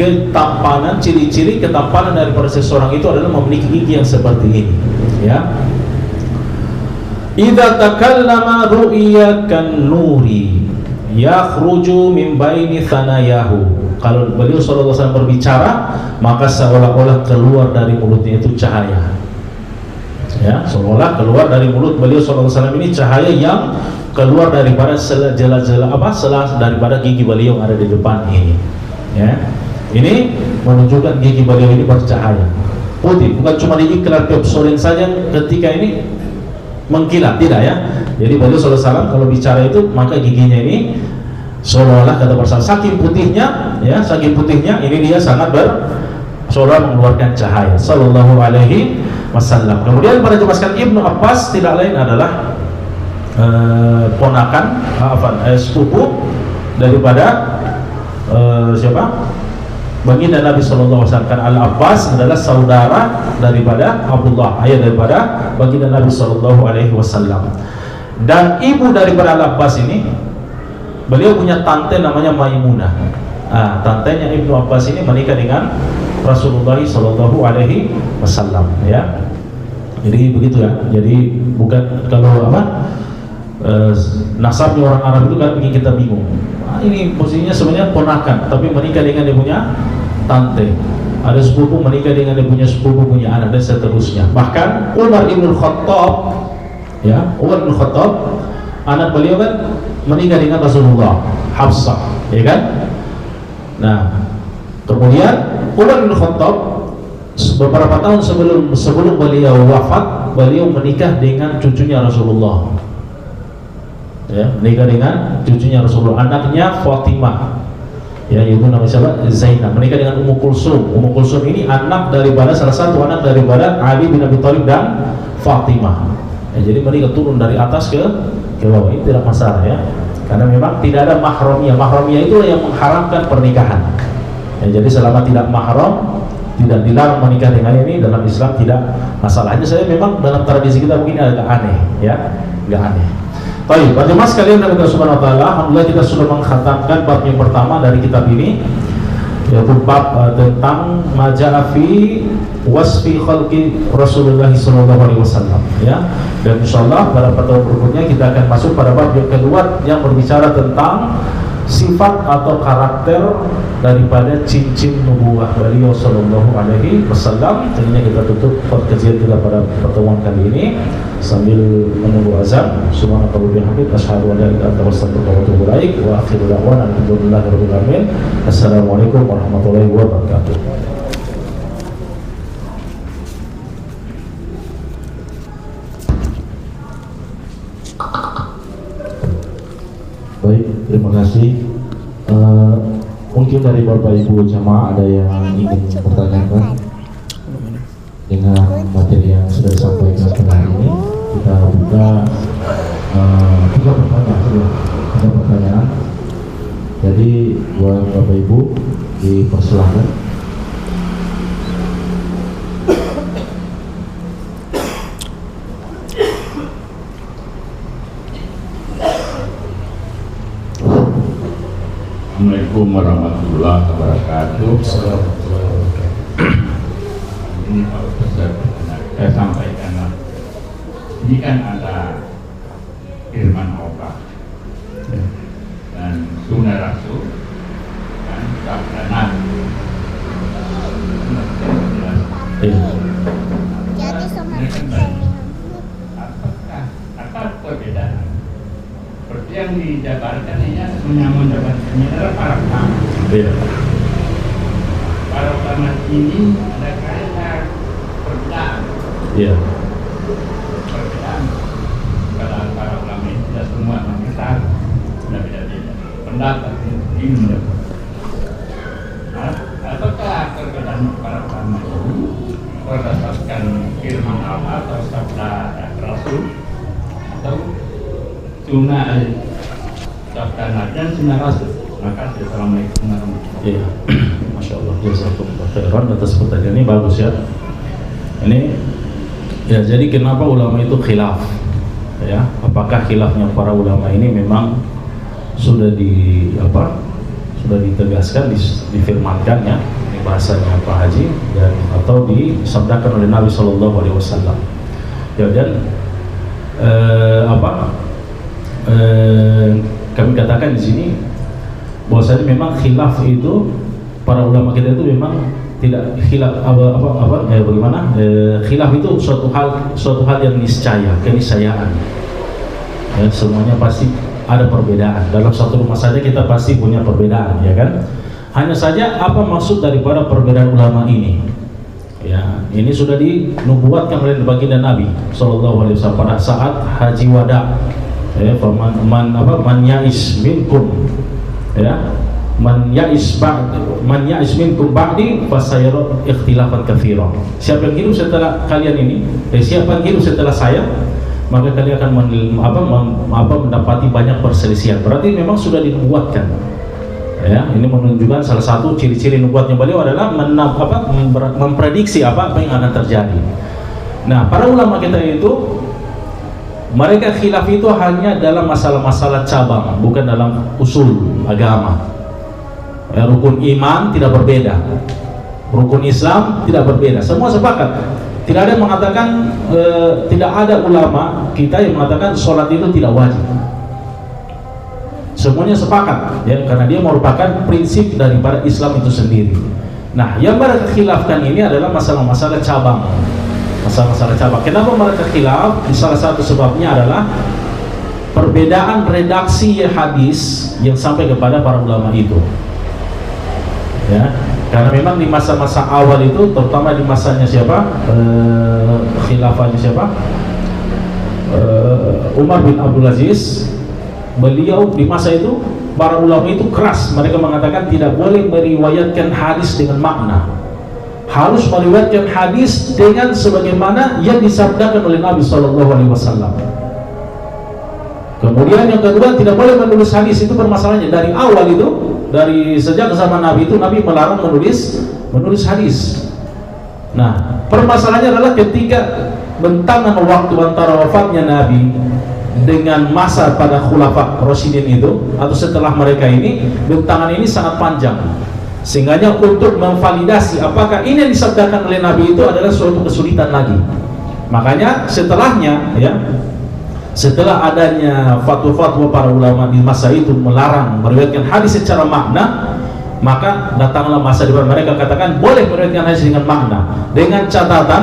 ketampanan, ciri-ciri ketampanan daripada seseorang itu adalah memiliki gigi yang seperti ini, ya. Idza takallama ru'ya kan nuri yakhruju min baini thanayahu. Kalau beliau sallallahu alaihi wasallam berbicara, maka seolah-olah keluar dari mulutnya itu cahaya, ya, seolah keluar dari mulut beliau sallallahu alaihi wasallam ini cahaya yang keluar daripada sela-sela daripada gigi beliau yang ada di depan ini, ya. Ini menunjukkan gigi beliau ini bercahaya putih, bukan cuma di iklan Pepsodent saja ketika ini mengkilat, tidak, ya. Jadi beliau sallallahu alaihi wasallam kalau bicara itu maka giginya ini seolah-olah kata bersama, saking putihnya, ya, saking putihnya ini dia sangat seolah mengeluarkan cahaya sallallahu alaihi wasallam. Kemudian pada jelaskan Ibnu Abbas tidak lain adalah ponakan sepupu daripada siapa? Baginda Nabi sallallahu alaihi wasallam. Al-Abbas adalah saudara daripada Abdullah, ayah daripada baginda Nabi sallallahu alaihi wasallam. Dan ibu daripada Al-Abbas ini, beliau punya tante namanya Maimunah. Tantenya Ibnu Abbas ini menikah dengan Rasulullah sallallahu alaihi wasallam, ya. Jadi begitu, ya. Jadi bukan kalau apa nasabnya orang Arab itu kan bikin kita bingung. Ini posisinya sebenarnya ponakan, tapi menikah dengan dia punya tante. Ada sepupu menikah dengan dia punya sepupu punya anak, dan seterusnya. Bahkan Umar ibn Khattab, ya, Umar ibn Khattab, anak beliau kan menikah dengan Rasulullah, Hafsah, ya kan? Nah, kemudian Umar ibn Khattab beberapa tahun sebelum beliau wafat, beliau menikah dengan cucunya Rasulullah, ya, menikah dengan cucunya Rasulullah, anaknya Fatimah, ya, yaitu nama siapa? Zainab. Menikah dengan Ummu Kulsum. Ummu Kulsum ini anak daripada salah satu anak daripada Ali bin Abi Thalib dan Fatimah, ya. Jadi menikah turun dari atas ke bawah, ini tidak masalah, ya, karena memang tidak ada mahramiyah. Mahramiyah itulah yang mengharamkan pernikahan, Ya, jadi selama tidak mahram, tidak dilarang menikah dengan ini, dalam Islam tidak masalahnya. Saya memang dalam tradisi kita mungkin agak aneh, ya, agak aneh. Baik, pada mas kalian dari Allah Subhanahu Wa Taala, alhamdulillah kita sudah mengkhatamkan bab yang pertama dari kitab ini, yaitu bab tentang maja'afi wasfi khalqi Rasulullah SAW, ya. Dan insyaallah pada pertemuan berikutnya kita akan masuk pada bab yang kedua yang berbicara tentang sifat atau karakter daripada cincin nubuwah beliau sallallahu alaihi wasallam. Tentunya kita tutup perkajian kita pada pertemuan kali ini sambil menunggu azan. Subhanallah bihamdihi asyhadu an la ilaha illa anta astaghfiruka wa atubu ilaik wa akhiru da'wana alhamdulillahirabbil alamin. Assalamualaikum warahmatullahi wabarakatuh. Baik, terima kasih. Mungkin dari Bapak Ibu jamaah ada yang ingin bertanyakan dengan materi yang sudah disampaikan pada hari ini. Kita buka tiga pertanyaan. Jadi buat Bapak Ibu dipersilahkan. Assalamualaikum warahmatullahi wabarakatuh. Ini Pak Ustaz, saya sampaikan, ini kan ada firman Allah dan sunnah Rasul dan sabda Nabi. Jadi sama apa perbedaan? Seperti yang dijabarkan ini menyambung jabatannya adalah para ulama. Para ulama ini ada kaitan perbedaan. Perbedaan. Kalau para ulama ini tidak semua kita sudah beda-beda pendapat ilmu. Apakah perbedaan para ulama ini berdasarkan firman Allah atau sabda Rasul atau sunnah sabda Nabi dan sunnah Rasul? Maka assalamualaikum warahmatullahi wabarakatuh. Masya Allah, jazakumullah khairan atas pertanyaan ini, bagus ya. Ini ya, jadi kenapa ulama itu khilaf? Ya, apakah khilafnya para ulama ini memang sudah sudah ditegaskan, difirmankan ya, ini bahasanya Pak Haji, dan atau disabdakan oleh Nabi SAW. Ya, dan kami katakan di sini bahwasanya memang khilaf itu para ulama kita itu memang tidak khilaf bagaimana khilaf itu suatu hal yang niscaya, keniscayaan. Ya, semuanya pasti ada perbedaan. Dalam satu rumah saja kita pasti punya perbedaan, ya kan? Hanya saja apa maksud daripada perbedaan ulama ini? Ya, ini sudah dinubuatkan oleh baginda Nabi sallallahu alaihi wasallam pada saat haji wada. Ya, man ya'is minkum, ya, man ya'is minkum ba'di fasayara ikhtilafan katsiran. Siapa yang hidup setelah kalian ini, siapa yang hidup setelah saya, maka kalian akan mendapati banyak perselisihan. Berarti memang sudah dinubuatkan. Ya, ini menunjukkan salah satu ciri-ciri nubuatnya beliau adalah memprediksi apa yang akan terjadi. Nah, para ulama kita itu mereka khilaf itu hanya dalam masalah-masalah cabang, bukan dalam usul agama. Ya, rukun iman tidak berbeda, rukun Islam tidak berbeda, semua sepakat. Tidak ada yang mengatakan, tidak ada ulama kita yang mengatakan sholat itu tidak wajib. Semuanya sepakat, ya, karena dia merupakan prinsip daripada Islam itu sendiri. Nah, yang mereka khilafkan ini adalah masalah-masalah cabang. Masalah-masalah cabang. Kenapa mereka khilaf? Salah satu sebabnya adalah perbedaan redaksi hadis yang sampai kepada para ulama itu. Ya, karena memang di masa-masa awal itu, terutama di masanya siapa? Khilafahnya siapa? Umar bin Abdul Aziz. Beliau di masa itu, para ulama itu keras. Mereka mengatakan tidak boleh meriwayatkan hadis dengan makna, harus meriwayatkan hadis dengan sebagaimana yang disabdakan oleh Nabi SAW. Kemudian yang kedua, tidak boleh menulis hadis. Itu permasalahannya dari awal itu, dari sejak zaman Nabi itu Nabi melarang menulis hadis. Nah, permasalahannya adalah ketika bentangan waktu antara wafatnya Nabi dengan masa pada khulafa Rasyidin itu atau setelah mereka ini, bentangan ini sangat panjang. Sehingga untuk memvalidasi apakah ini yang disabdakan oleh Nabi itu adalah suatu kesulitan lagi. Makanya setelahnya, ya, setelah adanya fatwa-fatwa para ulama di masa itu melarang meriwayatkan hadis secara makna, maka datanglah masa di mana mereka katakan boleh meriwayatkan hadis dengan makna, dengan catatan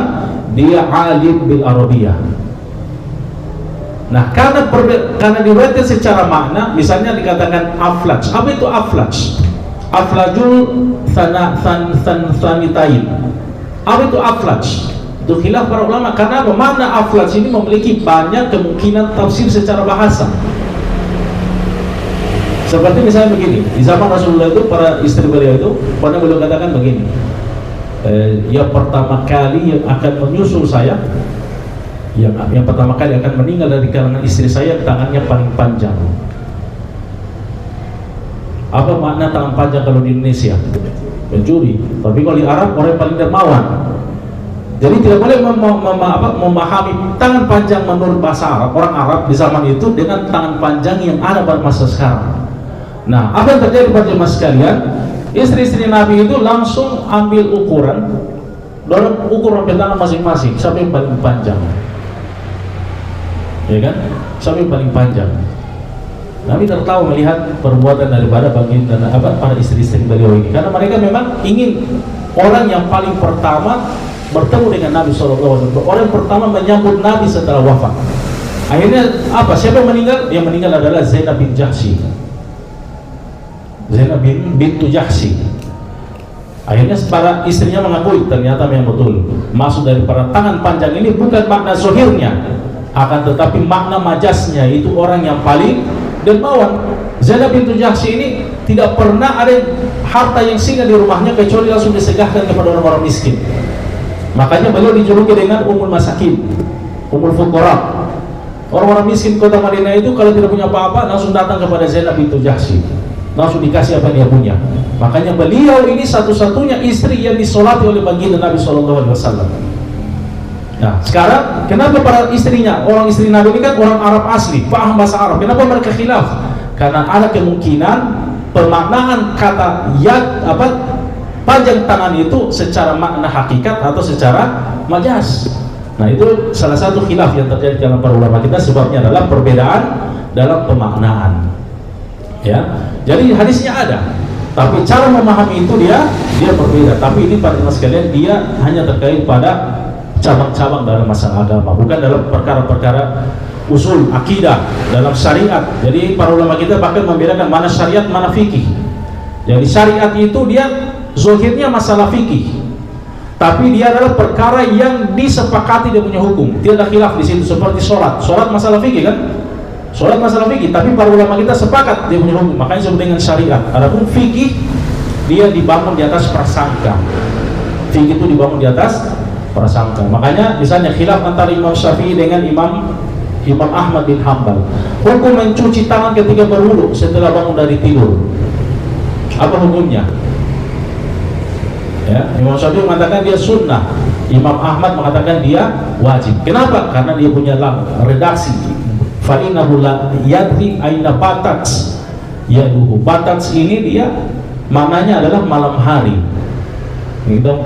dia alim bil arabiyah. Nah, karena diriwayatkan secara makna, misalnya dikatakan aflaj. Apa itu aflaj? Aflajul thanitain. Apa itu aflaj? Itu khilaf para ulama. Karena makna aflaj ini memiliki banyak kemungkinan tafsir secara bahasa. Seperti misalnya begini, di zaman Rasulullah itu para istri beliau itu pernah beliau katakan begini, yang pertama kali yang akan menyusul saya, yang pertama kali akan meninggal dari kalangan istri saya, tangannya paling panjang. Apa makna tangan panjang kalau di Indonesia? Pencuri. Tapi kalau di Arab orang yang paling dermawan. Jadi tidak boleh memahami tangan panjang menurut bahasa Arab, orang Arab di zaman itu dengan tangan panjang yang ada pada masa sekarang. Nah, apa yang terjadi pada jemaah sekalian? Istri-istri Nabi itu langsung ambil ukuran dalam ukuran tangan masing-masing sampai yang paling panjang. Ya kan? Sampai yang paling panjang. Nabi tertawa melihat perbuatan daripada baginda dan para istri-istri beliau ini, karena mereka memang ingin orang yang paling pertama bertemu dengan Nabi SAW, orang yang pertama menyambut Nabi setelah wafat. Akhirnya apa? Siapa yang meninggal? Yang meninggal adalah Zainab bin Jahsy. Zainab bintu Jahsy. Akhirnya para istrinya mengakui ternyata memang betul. Maksud dari para tangan panjang ini bukan makna zohirnya, akan tetapi makna majasnya, itu orang yang paling dermawan. Zainab bintu Jahsy ini tidak pernah ada harta yang singgah di rumahnya kecuali langsung disegahkan kepada orang-orang miskin. Makanya beliau dijuluki dengan Ummul Masakin, Ummul Fuqara. Orang-orang miskin kota Madinah itu kalau tidak punya apa-apa langsung datang kepada Zainab bintu Jahsy, langsung dikasih apa yang dia punya. Makanya beliau ini satu-satunya istri yang disolati oleh baginda Nabi SAW. Nah, sekarang kenapa para istrinya, orang istri Nabi ini kan orang Arab asli, paham bahasa Arab, kenapa mereka khilaf? Karena ada kemungkinan pemaknaan kata yad, panjang tangan itu secara makna hakikat atau secara majas. Nah, itu salah satu khilaf yang terjadi dalam para ulama kita, sebabnya adalah perbedaan dalam pemaknaan. Ya, jadi hadisnya ada, tapi cara memahami itu dia berbeda. Tapi ini para jemaah sekalian, dia hanya terkait pada cabang-cabang dalam masalah agama, bukan dalam perkara-perkara usul akidah dalam syariat. Jadi para ulama kita bahkan membedakan mana syariat mana fikih. Jadi syariat itu dia zahirnya masalah fikih, tapi dia adalah perkara yang disepakati dia punya hukum, tidak ada khilaf di situ. Seperti sholat masalah fikih kan, sholat masalah fikih, tapi para ulama kita sepakat dia punya hukum, makanya disebut dengan syariat. Adapun fikih dia dibangun di atas prasangka, fikih itu dibangun di atas prasangka. Makanya misalnya khilaf antara Imam Syafi'i dengan Imam Ahmad bin Hanbal, hukum mencuci tangan ketika berwudu setelah bangun dari tidur, apa hukumnya? Ya, Imam Syafi'i mengatakan dia sunnah, Imam Ahmad mengatakan dia wajib. Kenapa? Karena dia punya redaksi fa'innahu la yadri aina batats yaduhu. Batats ini dia maknanya adalah malam hari.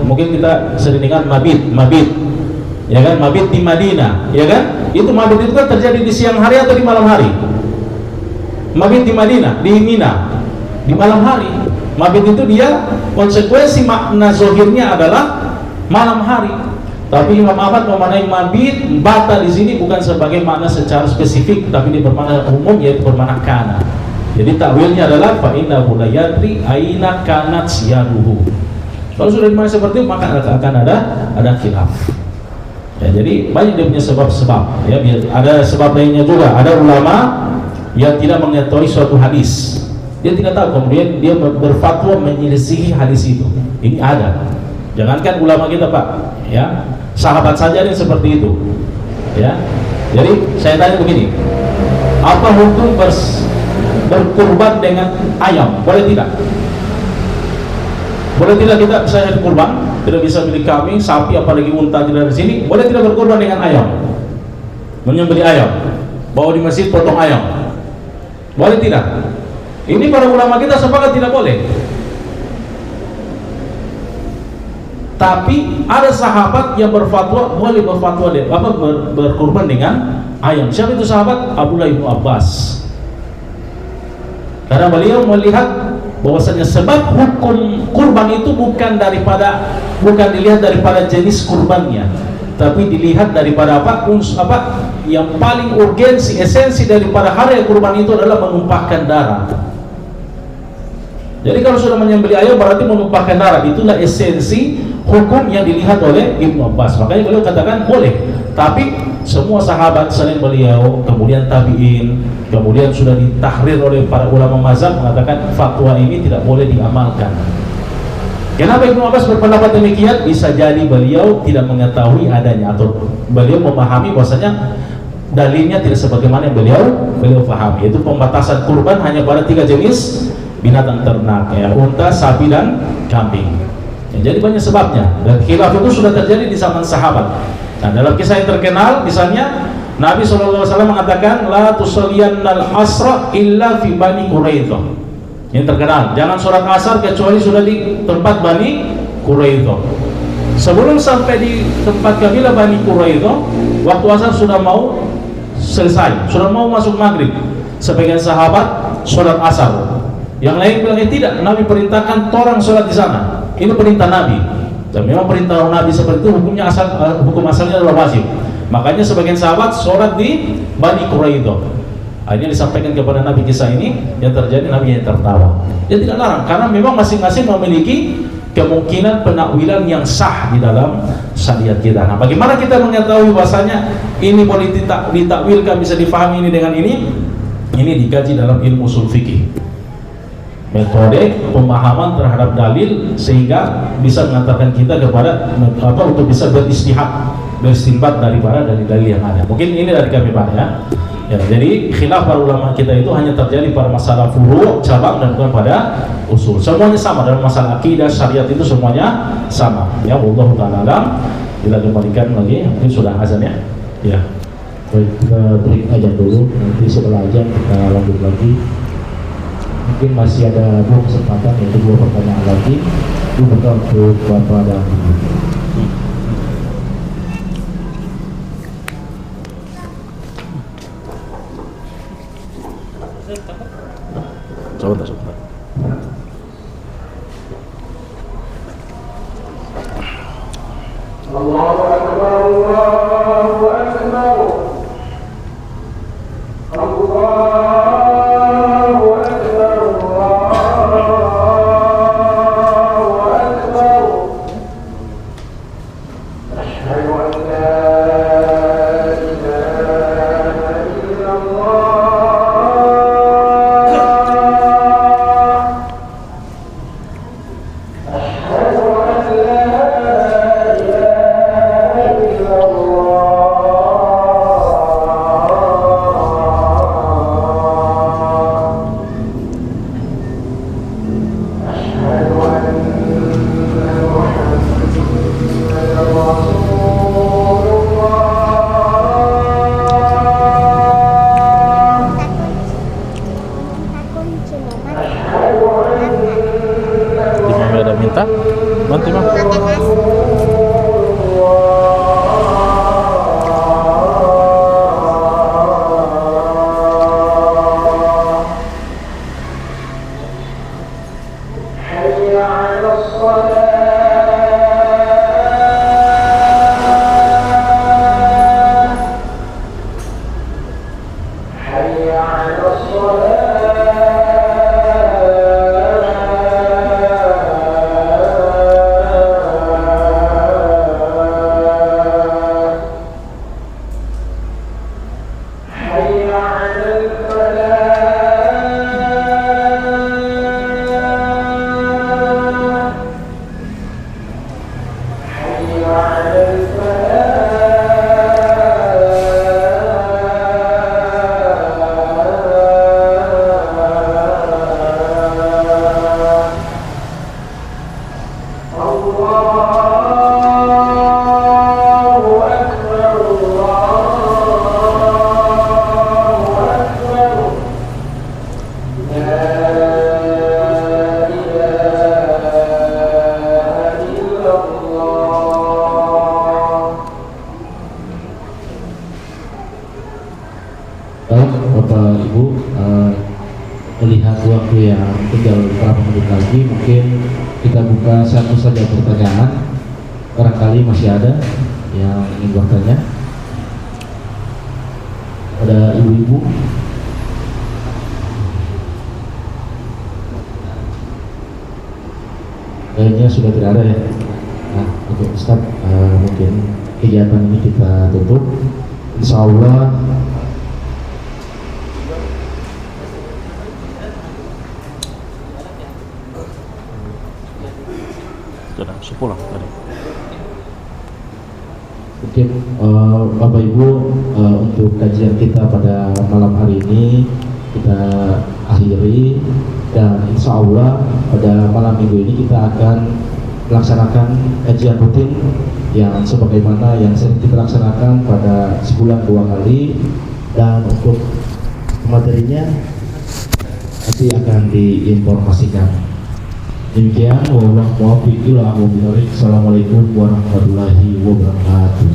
Mungkin kita sering dengar mabit, ya kan, mabit di Madinah, ya kan, itu mabit itu kan terjadi di siang hari atau di malam hari? Mabit di Madinah, di Mina, di malam hari. Mabit itu dia konsekuensi makna zohirnya adalah malam hari. Tapi Imam Ahmad memaknai mabit bata di sini bukan sebagai makna secara spesifik, tapi dia bermakna umum, yaitu bermakna kana. Jadi takwilnya adalah fa innahu la yadri aina kanat siyaduhu. Kalau sudah dimana seperti itu, maka akan ada khilaf. Ya, jadi banyak dia punya sebab-sebab. Ya, ada sebab lainnya juga. Ada ulama yang tidak mengetahui suatu hadis, dia tidak tahu, kemudian dia berfatwa menyelisihi hadis itu. Ini ada. Jangankan ulama kita, Pak, ya, sahabat saja yang seperti itu. Ya, jadi saya tanya begini, apa hukum berkurban dengan ayam? Boleh tidak? Boleh tidak kita misalnya kurban, tidak bisa beli kambing, sapi, apalagi unta tidak di sini, boleh tidak berkurban dengan ayam? Menyembelih ayam, bawa di masjid potong ayam, boleh tidak? Ini para ulama kita sepakat tidak boleh. Tapi ada sahabat yang berfatwa boleh berfatwa berkurban dengan ayam. Siapa itu sahabat? Abdullah bin Abbas. Karena beliau melihat bahwasanya sebab hukum kurban itu bukan dilihat daripada jenis kurbannya, tapi dilihat daripada apa yang paling urgensi, esensi daripada hari kurban itu adalah menumpahkan darah. Jadi kalau sudah menyembelih ayam berarti menumpahkan darah, itulah esensi hukum yang dilihat oleh Ibnu Abbas. Makanya beliau katakan boleh. Tapi semua sahabat selain beliau, kemudian tabi'in, kemudian sudah ditahrir oleh para ulama mazhab mengatakan fatwa ini tidak boleh diamalkan. Kenapa Ibnu Abbas berpendapat demikian? Bisa jadi beliau tidak mengetahui adanya, atau beliau memahami bahwasanya dalilnya tidak sebagaimana yang beliau pahami. Itu pembatasan kurban hanya pada 3 jenis binatang ternak, ya, unta, sapi, dan kambing. Ya, jadi banyak sebabnya, dan khilaf itu sudah terjadi di zaman sahabat. Nah, dalam kisah yang terkenal misalnya Nabi SAW mengatakan la tusalliyannal asra illa fi Bani Quraidah. Yang terkenal, jangan sholat asar kecuali sudah di tempat Bani Quraidah. Sebelum sampai di tempat kabilah Bani Quraidah, waktu asar sudah mau selesai, sudah mau masuk maghrib. Sebagian sahabat sholat asar, yang lain bilang tidak, Nabi perintahkan orang sholat di sana. Ini perintah Nabi, dan memang perintah Nabi seperti itu hukumnya hukum asalnya adalah wajib. Makanya sebagian sahabat sholat di Bani Quraidah. Akhirnya disampaikan kepada Nabi kisah ini, yang terjadi Nabi yang tertawa. Dia tidak larang, karena memang masing-masing memiliki kemungkinan penakwilan yang sah di dalam syariat kita. Nah, bagaimana kita mengetahui bahasanya ini boleh ditakwilkan, bisa difahami ini dengan ini? Ini dikaji dalam ilmu ushul fikih. Metode pemahaman terhadap dalil sehingga bisa mengantarkan kita kepada untuk bisa beristinbat daripada dalil-dalil yang ada. Mungkin ini dari kami Pak ya. Ya, jadi khilaf para ulama kita itu hanya terjadi pada masalah furu', cabang, dan bukan pada usul. Semuanya sama dalam masalah akidah, syariat itu semuanya sama. Ya, wallahu ta'ala alam. Kita kembalikan lagi, mungkin sudah azan ya. Ya. Baik, kita break aja dulu. Nanti setelah azan kita lanjut lagi. Mungkin masih ada 2 kesempatan, yaitu 2 pertanyaan lagi. Dibuka untuk Bapak dan Ibu. Sebentar. Allahu Akbar, Allahu Akbar. Nanti mah. Baik, Bapak Ibu, melihat waktu yang tinggal beberapa menit lagi, mungkin kita buka satu saja pertanyaan. Barangkali masih ada yang ingin bertanya. Ada ibu-ibu? Kayaknya sudah tidak ada ya. Nah, untuk Ustaz, mungkin kegiatan ini kita tutup. Insya Allah sudah pulang tadi. mungkin Bapak Ibu, untuk kajian kita pada malam hari ini kita akhiri, dan insya Allah pada malam minggu ini kita akan melaksanakan kajian rutin yang sebagaimana yang sering kita laksanakan pada sebulan 2 kali, dan untuk materinya nanti akan diinformasikan. Demikian, wabillahi muwaffiq ila aqwamit thoriq. Assalamualaikum warahmatullahi wabarakatuh.